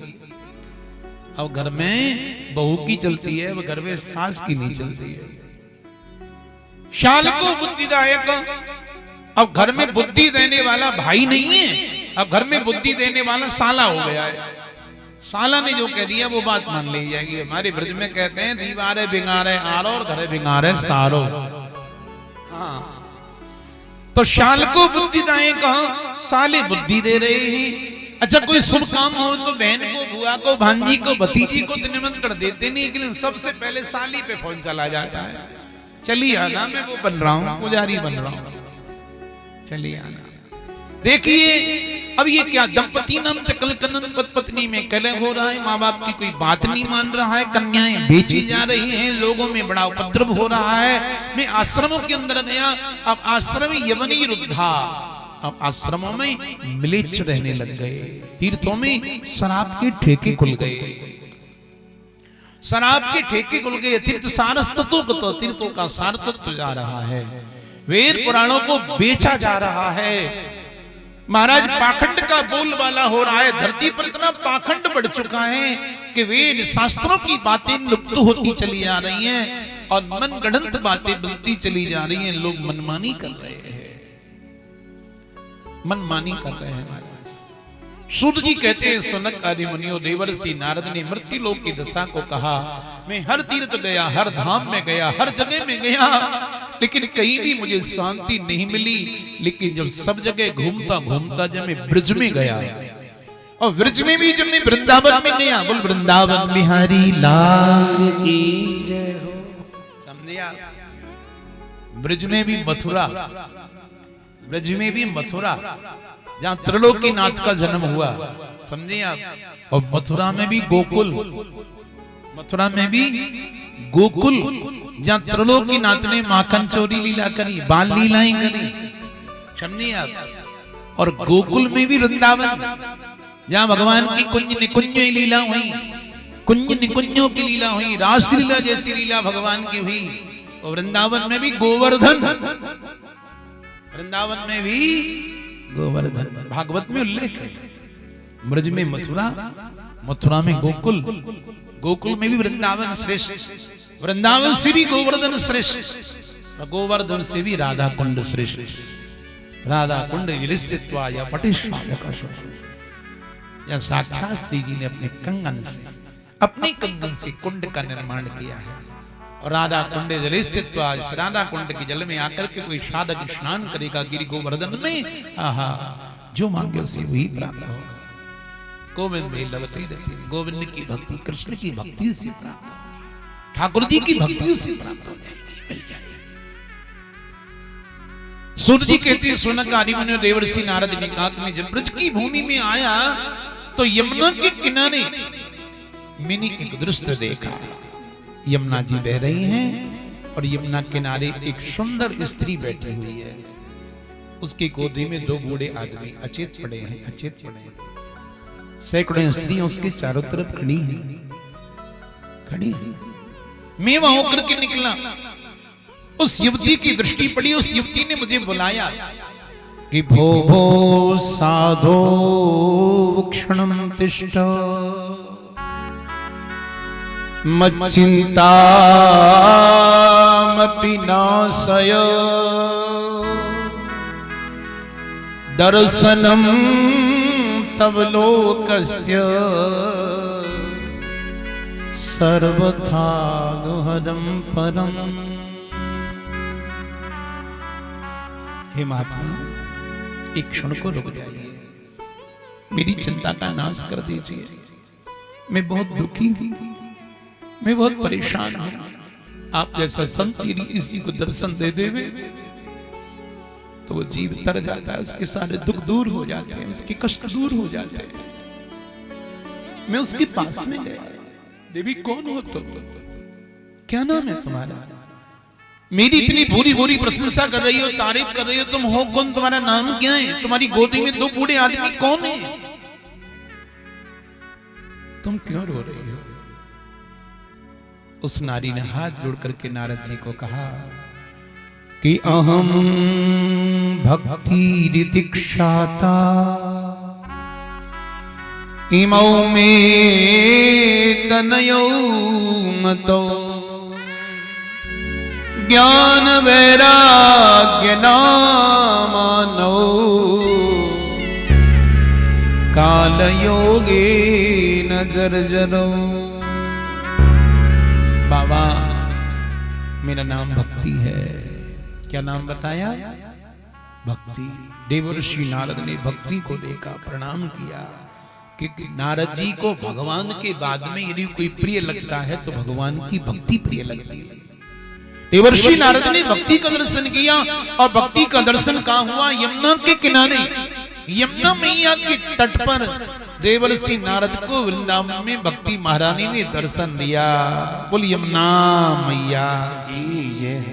अब घर में बहू की चलती है, अब घर में सास की नहीं चलती है। शाल को बुद्धिदायक, अब घर में बुद्धि देने वाला भाई नहीं है, अब घर में बुद्धि देने वाला साला हो गया है। साला ने जो कह दिया वो बात मान ली जाएगी। हमारे ब्रज में कहते हैं दीवारे बिगारे आरो और घरे बिगारे सारो। हाँ, तो शाल को बुद्धिदायक कहा, साले बुद्धि दे रहे हैं। अच्छा कोई शुभ काम हो तो बहन को, बुआ को, भांजी को, भतीजी को तो निमंत्रण देते नहीं, लेकिन सबसे पहले साली पे फोन चला जाता है, चलिए आना, मैं वो बन रहा हूं, पुजारी बन रहा हूं, चलिए आना। देखिए अब ये क्या, दंपति नाम चकल कनन, पत्नी में कलह हो रहा है, माँ बाप की कोई बात नहीं मान रहा है, कन्याएं बेची जा रही हैं, लोगों में बड़ा उपद्रव हो रहा है। मैं आश्रमों के अंदर गया, अब आश्रम यवनी रुद्धा, अब आश्रमों में मिलेच्छ रहने लग गए, तीर्थों में शराब के ठेके खुल गए, शराब के ठेके खुल गए, तीर्थ सारस्तत्व तो तीर्थों का सार तत्व जा रहा है, वेद पुराणों को बेचा जा रहा है। महाराज पाखंड का बोलबाला हो रहा है, धरती पर इतना पाखंड बढ़ चुका है कि वेद शास्त्रों की बातें लुप्त होती चली जा रही हैं और मनगढ़ंत बातें बनती चली जा रही हैं। लोग मनमानी कर रहे हैं, मनमानी कर रहे हैं। महाराज सूत जी कहते हैं, सनक आदि मुनियों देवर्षि नारद ने मृत्यु लोक की दशा को कहा, मैं हर तीर्थ गया, हर धाम में गया, हर जगह में गया, लेकिन कहीं भी मुझे शांति नहीं मिली। लेकिन जब सब जगह घूमता घूमता जब मैं ब्रज में गया, और ब्रज में भी जब मैं वृंदावन में गया, बोल वृंदावन बिहारी लाल की जय हो, समझे आप? ब्रज में भी मथुरा, ब्रज में भी मथुरा जहाँ त्रिलोकीनाथ का जन्म हुआ, समझे आप? और मथुरा में भी गोकुल, मथुरा में भी गोकुल जहाँ त्रिलोकीनाथ ने माखन चोरी लीला करी, बाल लीलाएं करी, समझे आप? और गोकुल में भी वृंदावन जहाँ भगवान की कुंज निकुंज लीला हुई, कुंज निकुंजों की लीला हुई, रास लीला जैसी लीला भगवान की हुई। और वृंदावन में भी गोवर्धन, वृंदावन में भी गोवर्धन, भागवत में उल्लेख है। ब्रज में मथुरा, मथुरा में गोकुल, गोकुल में भी वृंदावन श्रेष्ठ, वृंदावन से भी गोवर्धन श्रेष्ठ, गोवर्धन से भी राधा कुंड श्रेष्ठ, राधा कुंड विलिस्तित्वा या या साक्षात श्री जी ने अपने कंगन से, अपने कंगन से कुंड का निर्माण किया है। और राधा कुंड जलिस्तित्वा, इस राधा कुंड के जल में आकर के कोई साधक स्नान करेगा गिरि गोवर्धन में, आहा, जो मांगे उसे वही प्राप्त होगा। गोविंद में लवते रहती, गोविंद की भक्ति, कृष्ण की भक्ति से प्राप्त होगी, ठाकुर जी की भक्ति से प्राप्त हो जाएगी, मिल जाएगी। सूत जी कहते, सुनक आदि मुनि देवर्षि नारद ने कहा, मैं जब ब्रज की भूमि में आया तो यमुना के किनारे मैंने एक दृश्य देखा। यमुना जी बह रही हैं और यमुना किनारे एक सुंदर स्त्री बैठी हुई है, उसकी गोदी में दो बूढ़े आदमी अचेत पड़े हैं, अचेत पड़े हैं। सैकड़ों स्त्रियां उसके चारों तरफ खड़ी हैं, खड़ी हैं। मैं वहां होकर के निकला, उस युवती की दृष्टि पड़ी, उस युवती ने मुझे बुलाया कि भो भो साधो क्षणं तिष्ठ मच्चिन्तामपि नाशय दर्शनं तव लोकस्य सर्वथा गुहरं परम। हे महात्मा, एक क्षण को रुक जाइए, मेरी चिंता का नाश कर दीजिए। मैं बहुत दुखी हूं, मैं बहुत परेशान हूं। आप जैसा संत यदि इसी को दर्शन दे देवे तो वो जीव तर जाता है, उसके सारे दुख दूर हो जाते हैं, उसके कष्ट दूर हो जाते हैं। मैं उसके पास में गया, देवी कौन हो तुम, क्या नाम है तुम्हारा? मेरी इतनी बुरी बुरी प्रशंसा कर रही हो, तारीफ कर रही हो, तुम हो कौन, तुम्हारा नाम क्या है, तुम्हारी गोदी में दो बूढ़े आदमी कौन है, तुम क्यों रो रही हो? उस नारी ने हाथ जोड़ करके नारद जी को कहा कि अहम भक्ति ऋतिक्षाता इमौ मे तनयो मतो ज्ञान वैराग्य नामानो काल योगे न जर्जरो। बाबा, मेरा नाम भक्ति है। क्या नाम बताया? भक्ति। देवर्षि नारद ने भक्ति को देखा, प्रणाम किया, क्योंकि नारद जी को भगवान के बाद में यदि कोई प्रिय लगता है तो भगवान की भक्ति प्रिय लगती है। देवर्षि नारद ने भक्ति का दर्शन किया, और भक्ति का दर्शन कहाँ हुआ? यमुना के किनारे, यमुना मैया के तट पर देवर्षि नारद को वृंदावन में भक्ति महारानी ने दर्शन दिया। बोल यमुना मैया की जय।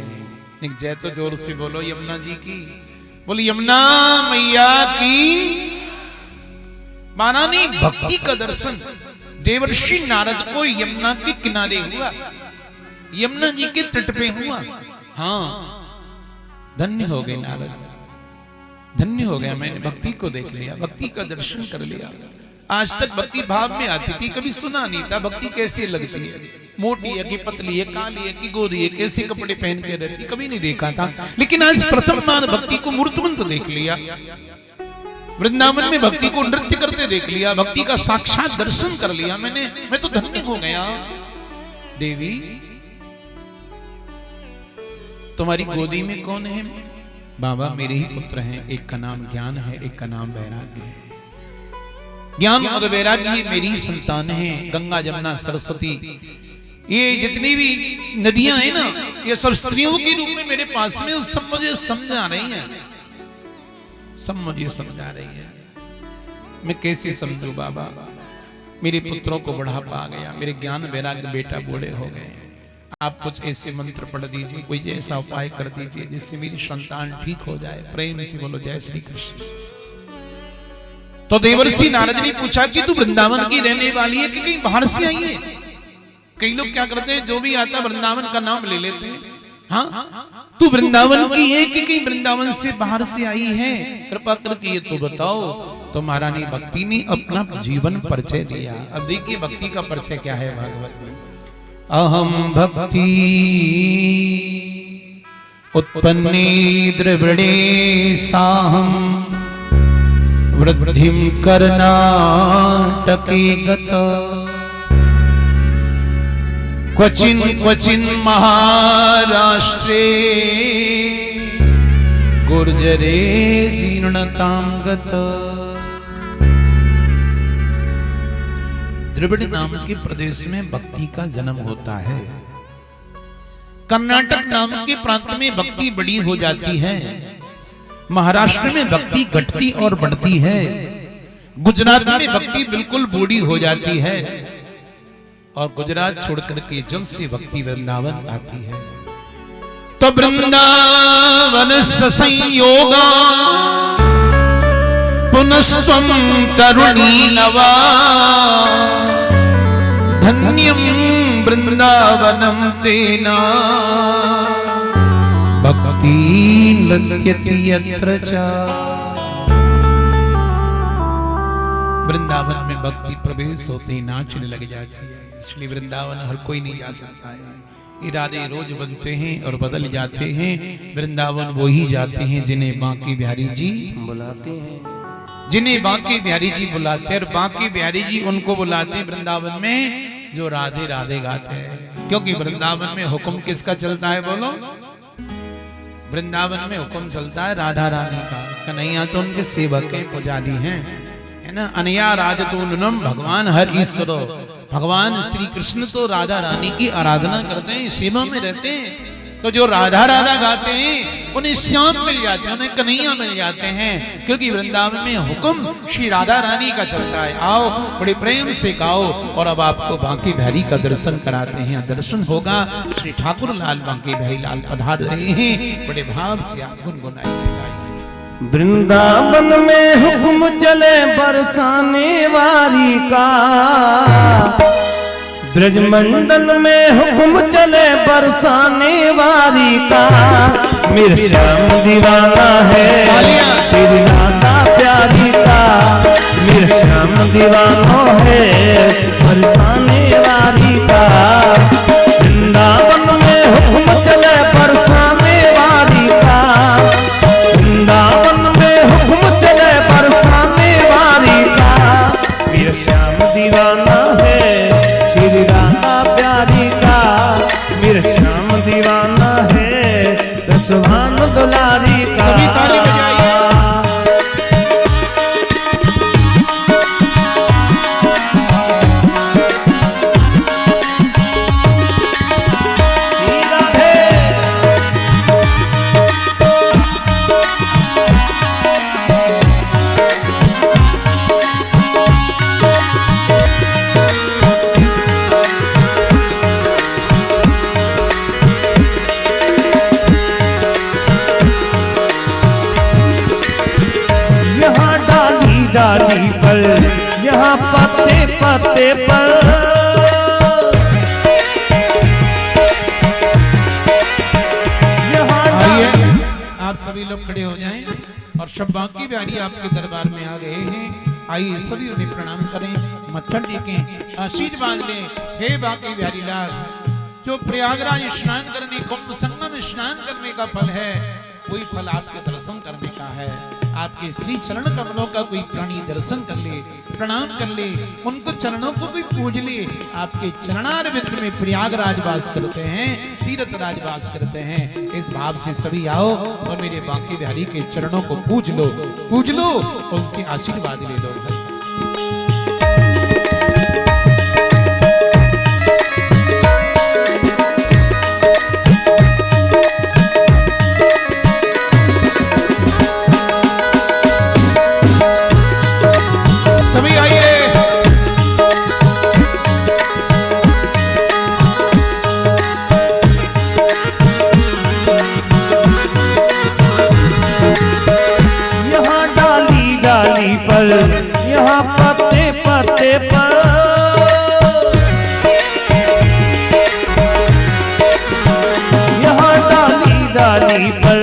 एक जय तो जोर से बोलो यमुना जी की। बोल यमुना मैया की। महारानी भक्ति का दर्शन देवर्षि नारद को यमुना के किनारे हुआ, यमुना जी के तट पे हुआ। हाँ, धन्य हो गए नारद, धन्य हो गया, मैंने भक्ति को देख लिया, भक्ति का दर्शन कर लिया। आज तक भक्ति भाव में आती थी, कभी सुना नहीं था भक्ति कैसी लगती है, मोटी है कि पतली है, काली है कि गोरी है, कैसे कपड़े पहन के रहती, कभी नहीं देखा था। लेकिन आज प्रथम बार भक्ति को मूर्तमंत देख लिया, वृंदावन में भक्ति को नृत्य करते देख लिया, भक्ति का साक्षात दर्शन कर लिया मैंने। मैं तो धन्य हो गया। देवी, तुम्हारी गोदी में कौन है? बाबा, मेरे ही पुत्र हैं, एक का नाम ज्ञान है, एक का नाम वैराग्य है। ज्ञान और वैराग्य मेरी संतान है। गंगा जमुना सरस्वती, ये जितनी भी नदियां हैं ना, ये सब स्त्रियों के रूप में मेरे पास में, सब मुझे समझा रही हैं, सब मुझे समझा रही है। मैं कैसे समझूं बाबा? मेरे पुत्रों को बुढ़ापा आ गया, मेरे ज्ञान वैराग्य बेटा बूढ़े हो गए। आप कुछ ऐसे मंत्र पढ़ दीजिए, कोई ऐसा उपाय कर दीजिए जिससे मेरी संतान ठीक हो जाए। प्रेम से बोलो जय श्री कृष्ण। तो देवर्षि नारद ने पूछा कि तू वृंदावन की रहने वाली है कि कहीं बाहर से आई है? कई लोग क्या करते हैं, जो भी आता वृंदावन का नाम ले लेते हैं। हाँ, तू वृंदावन की है कि कहीं वृंदावन से बाहर से आई है? कृपा करके ये तो बताओ। तो महारानी भक्ति ने अपना जीवन परिचय दिया। अब देखिए भक्ति का परिचय क्या है भागवत में। अहम भक्ति उत्पन्ने द्रविणे साहम वृद्धिं कर्नाटके गत क्वचिन क्वचिन महाराष्ट्रे गुर्जरे जीर्णतां गत। द्रविड़ नाम के प्रदेश में भक्ति का जन्म होता है। कर्नाटक नाम के प्रांत में भक्ति बड़ी हो जाती है। महाराष्ट्र में भक्ति घटती और बढ़ती है। गुजरात में भक्ति बिल्कुल बूढ़ी हो जाती है। और गुजरात छोड़कर के जब से भक्ति वृंदावन आती है तो वृंदावन संयोगा पुनस्त्वं तरुणी नवा धन्यं वृंदावनं तेना भक्ति लत्यति यत्र च। वृंदावन में भक्ति प्रवेश होते ही नाचने लग जाती है। इसलिए वृंदावन हर कोई नहीं जा सकता है। इरादे रोज बनते हैं और बदल जाते हैं। वृंदावन वो ही जाते हैं जिन्हें बांके बिहारी जी बुलाते हैं, जिन्हें बांके बिहारी जी बुलाते हैं। और बांके बिहारी जी उनको बुलाते हैं वृंदावन में जो राधे राधे गाते हैं। क्योंकि वृंदावन में हुक्म किसका चलता है बोलो? वृंदावन में हुक्म चलता है राधा रानी का। कन्हैया तो उनके सेवक हैं, पुजारी हैं, है ना। अनया राजतूनम भगवान हर ईश्वरो। भगवान श्री कृष्ण तो राधा रानी की आराधना करते हैं, सेवा में रहते हैं। तो जो राधा राधा गाते हैं उन्हें श्याम मिल जाते हैं, उन्हें कन्हैया मिल जाते हैं। क्योंकि वृंदावन में हुक्म श्री राधा रानी का चलता है। आओ बड़े प्रेम से गाओ। और अब आपको बांके बिहारी का दर्शन कराते हैं। दर्शन होगा। श्री ठाकुर लाल बांके बिहारी लाल पधार रहे हैं। बड़े भाव से आप गुनगुनाइए। वृंदावन में हुक्म चले बरसाने वारी का, ब्रजमंडल में हुक्म चले बरसाने वारी का। मेरा श्याम दीवाना है श्री राधा प्यारी का। मेरा श्याम दीवाना है बरसाने वारी का। वृंदावन में हुक्म चले बरसाने वारी का। वृंदावन में हुक्म चले बरसाने वारी का। मेरा श्याम दीवाना है श्री राधा प्यारी का। मेरा श्याम दीवाना है रसवान दुलारी का। सभी ताली बजाइए। डाली पर यहाँ पत्ते पत्ते पर। आइए आप सभी लोग खड़े हो जाएं और सब बांके बिहारी आपके दरबार में आ गए हैं। आइए सभी उन्हें प्रणाम करें, मत्था टेकें, आशीर्वाद लें। हे बांके बिहारी लाल, जो प्रयागराज स्नान करने, कुंभ संगम स्नान करने का फल है, कोई फल आपके दर्शन करने का है। आपके श्री चरण कमलों का कोई प्राणी दर्शन कर ले, प्रणाम कर ले, उनको चरणों को कोई पूज ले। आपके चरणारविंद में प्रयागराज वास करते हैं, तीर्थराज वास करते हैं। इस भाव से सभी आओ और मेरे बांके बिहारी के चरणों को पूज लो, उनसे आशीर्वाद ले लो। सभी आइए। यहाँ डाली डाली पर, यहाँ पत्ते पत्ते पर। यहाँ डाली डाली पर,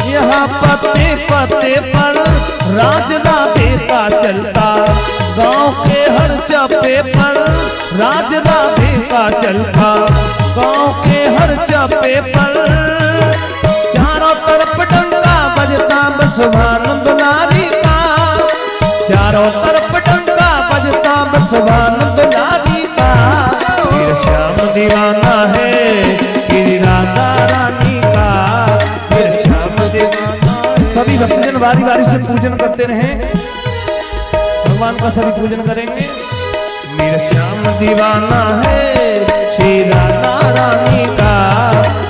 यहाँ पत्ते पत्ते पर। राज राधे का चलता गांव के हर चप्पे पर। राज राधे का चलता गांव के हर चप्पे पर। चारों तरफ डंका बजता बसवान दुलारी का। चारों तरफ डंका बजता बसवान दुलारी का। मेरा श्याम दीवाना है श्री राधा रानी का। मेरा श्याम दीवाना। सभी भक्तजन बारी बारी से पूजन करते रहे, भगवान का सभी पूजन करेंगे। मेरा श्याम दीवाना है श्री राधा रानी का।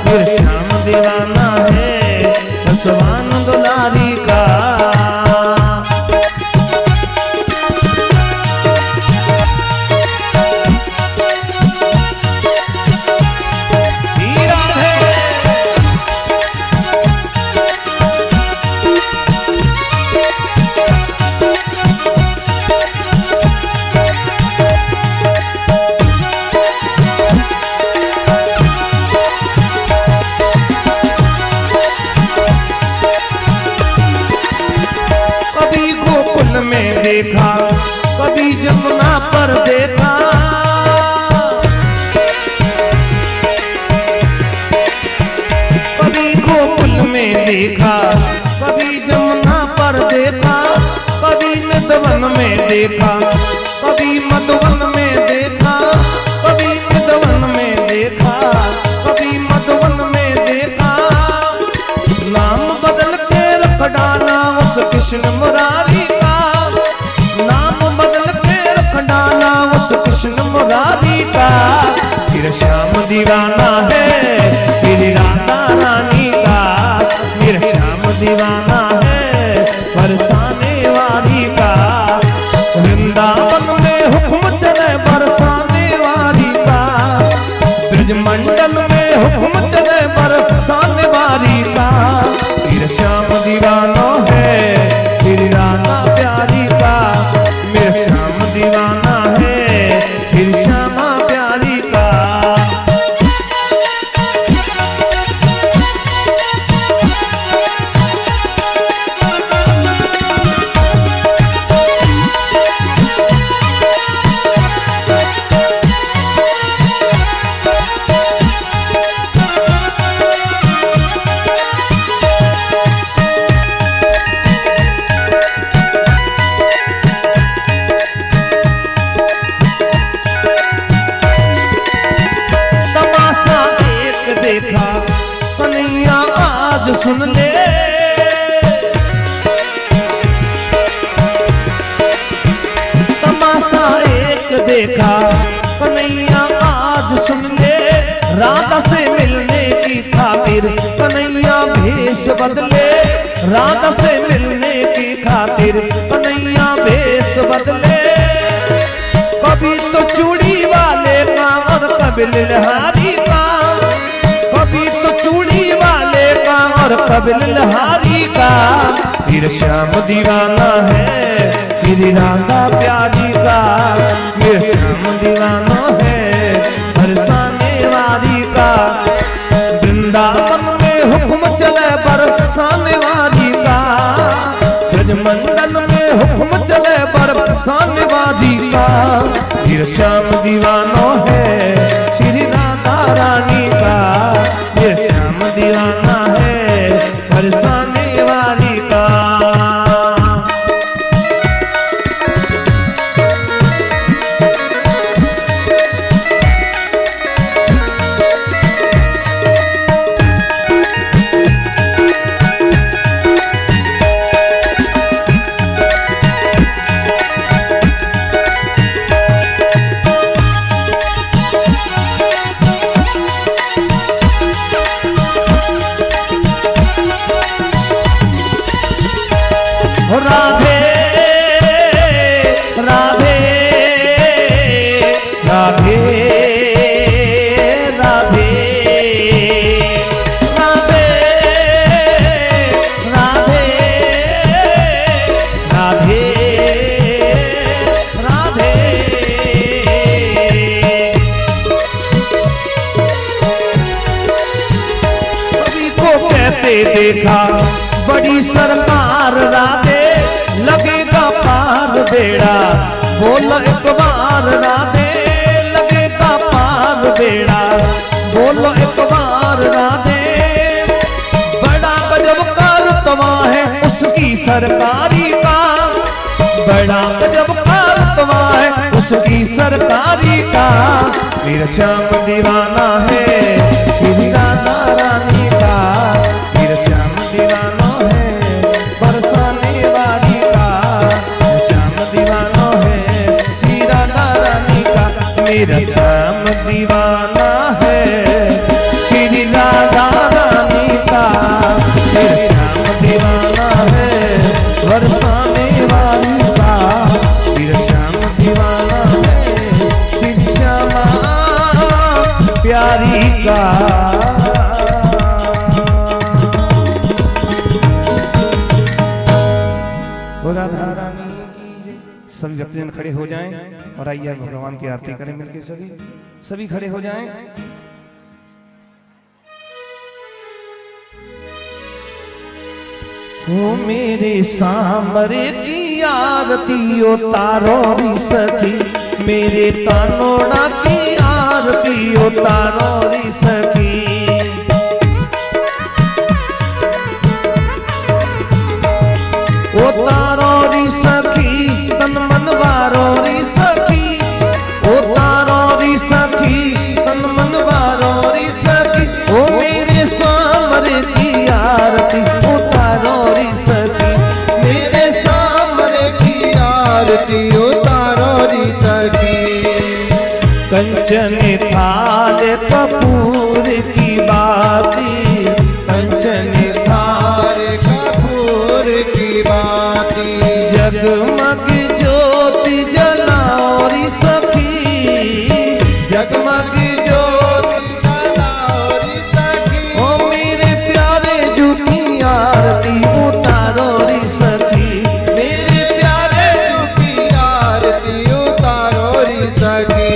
मेरा श्याम दीवाना है भगवान दुलारी का। देखा, कभी जमुना पर देखा, कभी गोकुल में देखा, कभी जमुना पर देखा, कभी मधुवन में देखा, कभी मधुवन में देखा, कभी मधुवन में देखा, कभी मधुवन में देखा। नाम बदल के रख डाला उस कृष्ण मुरारी का, नाम बदल के रख डाला उस कृष्ण मुरारी का। फिर श्याम दीवाना है तेरी राधा रानी का, फिर श्याम दीवाना है बरसाने वाली का। वृंदावन में हुक्म चले बरसाने वाली का, ब्रजमंडल में हुक्म चले बरसाने वाली का। फिर श्याम दीवाना है तेरी राधा प्यारी का, मेरा श्याम दीवाना है फिर श्यामा प्यारी का। देखा कन्हैया आज सुन ले, तमाशा एक देखा कन्हैया आज सुन ले। राधा से मिलने की खातिर कन्हैया भेष बदले, राधा से मिलने की खातिर कन्हैया भेष बदले। कभी तो चूड़ी वाले का और कभी लहरी का, कभी तो चूड़ी वाले का और कभी लहरी का। फिर श्याम दीवाना है फिर राधा प्यारी का, फिर श्याम दीवाना है बरसाने वाली का। वृंदावन में हुक्म चले बरसाने वाली का, ब्रजमंडल में हुक्म चले बरसाने वाली का। फिर श्याम दीवाना है श्री राधा रानी का, ये श्याम दीवाना है बरसाने वाली का। राधे राधे राधे राधे राधे राधे राधे राधे। सभी को कहते देखा बड़ी सरकार राधे, लगेगा पार बेड़ा बोल एक बार राधे, लगेगा पार बेड़ा बोल एक बार राधे। बड़ा गजब का रुतबा है उसकी सरकारी का, बड़ा गजब का रुतबा है उसकी सरकारी का। मेरा श्याम दीवाना है श्री राधा रानी का, मेरा श्याम दीवाना है बरसाने वाली का। श्याम दीवाना है श्री राधा रानी का, मेरा श्याम दीवाना है श्री राधा रानी का। मेरा श्याम दीवाना है बरसाने वाली का, मेरा श्याम दीवाना है श्री श्यामा प्यारी का। राधा रानी की जय। सभी भक्तजन खड़े हो जाएं और आइए भगवान की आरती करें मिलके। सभी खड़े हो जाएं। ओ मेरे सामरे की आरती उतारो री सखी, मेरे तानोड़ा की आरती उतारो री सखी। उतारो री सखी तन मन वारो री सखी, उतारो री सखी तन मन वारो री सखी। ओ मेरे सामरे की आरती उतारो री सखी, मेरे सामने की आरती उतारो री सखी। कंचन थाल कपूर की बाती, कंचन थाल कपूर की बाती, जगमग ज्योति जलाओ री सखी, जगमग ज्योति जलाओ री सखी। ओ मेरे प्यारे जू की आरती उतारो री सखी, मेरे प्यारे जू की आरती उतारो री सखी।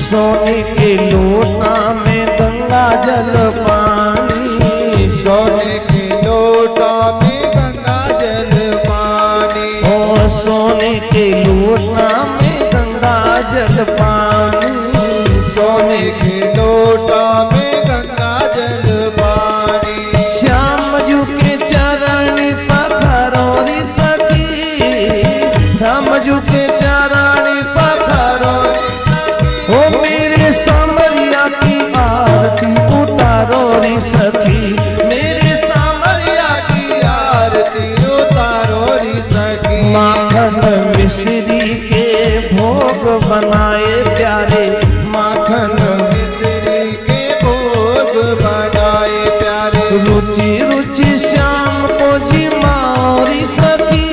सोने के लोटा में गंगा जल पानी, सोने के लोटा में गंगा जल पानी, ओ सोने के लोटा में गंगा जल पानी, सोने के लोटा में गंगा जल पानी। श्याम जू के चरण पखारो री सखी, श्याम जू के चरण पखारो। ओ मेरे सामरिया की आरती उतारो री सखी, मेरे सामरिया की आरती उतारो री सखी। माखन मिश्री के भोग बनाए प्यारे, माखन मिश्री के भोग बनाए प्यारे, रुचि रुचि श्याम को जी मारी सखी,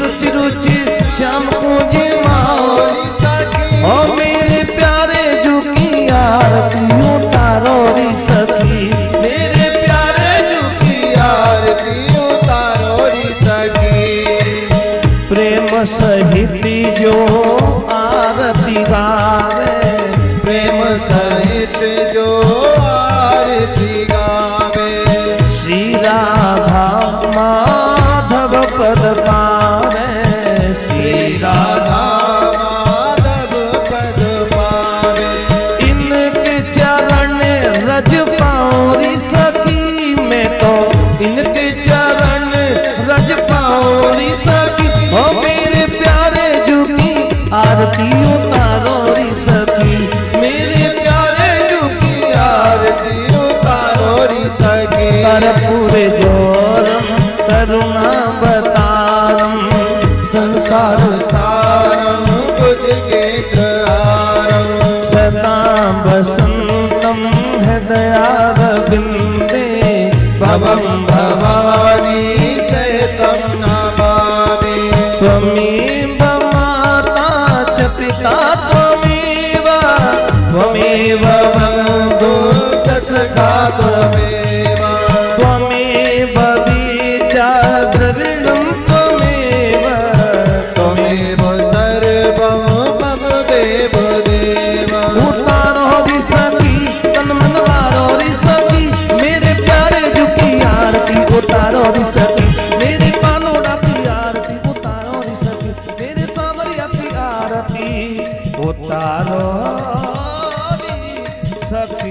रुचि रुचि श्याम को जी मारी सखी। ओ मेरे प्यारे जू की आरती उतारो री सखी, मेरे प्यारे जू की आरती उतारो री सखी। प्रेम सहित जो आरती गावे, प्रेम सहित जो आरती गावे, श्री राधा माधव पद पावे, श्री राधा माधव पद पावे। इनके चरण रज पाओ री सखी, मैं तो इनके चरण रज पाओ री सखी। ओ मेरे प्यारे जू की आरती उतारो री सखी, मेरे प्यारे जू की आरती उतारो री सखी। कर्पूर गौरम करुणा बतारम, संसार सारं भुजगेन्द्रहारं, सदा वसंतम हृदयारविंदे, भवं भवानी चैतं नमामि। त्वमेव माता च पिता त्वमेव, त्वमेव बन्धु च सखा त्वमेव, त्वमेव बीजा द्रविणं त्वमेव, त्वमेव सर्वं मम देव देव। उतारो री सखी तन मन वारो री सखी, मेरे प्यारे जू की आरती उतारो री सखी, मेरे कानोड़ा की आरती उतारो री सखी, मेरे सामरिया की आरती उतारो री सखी।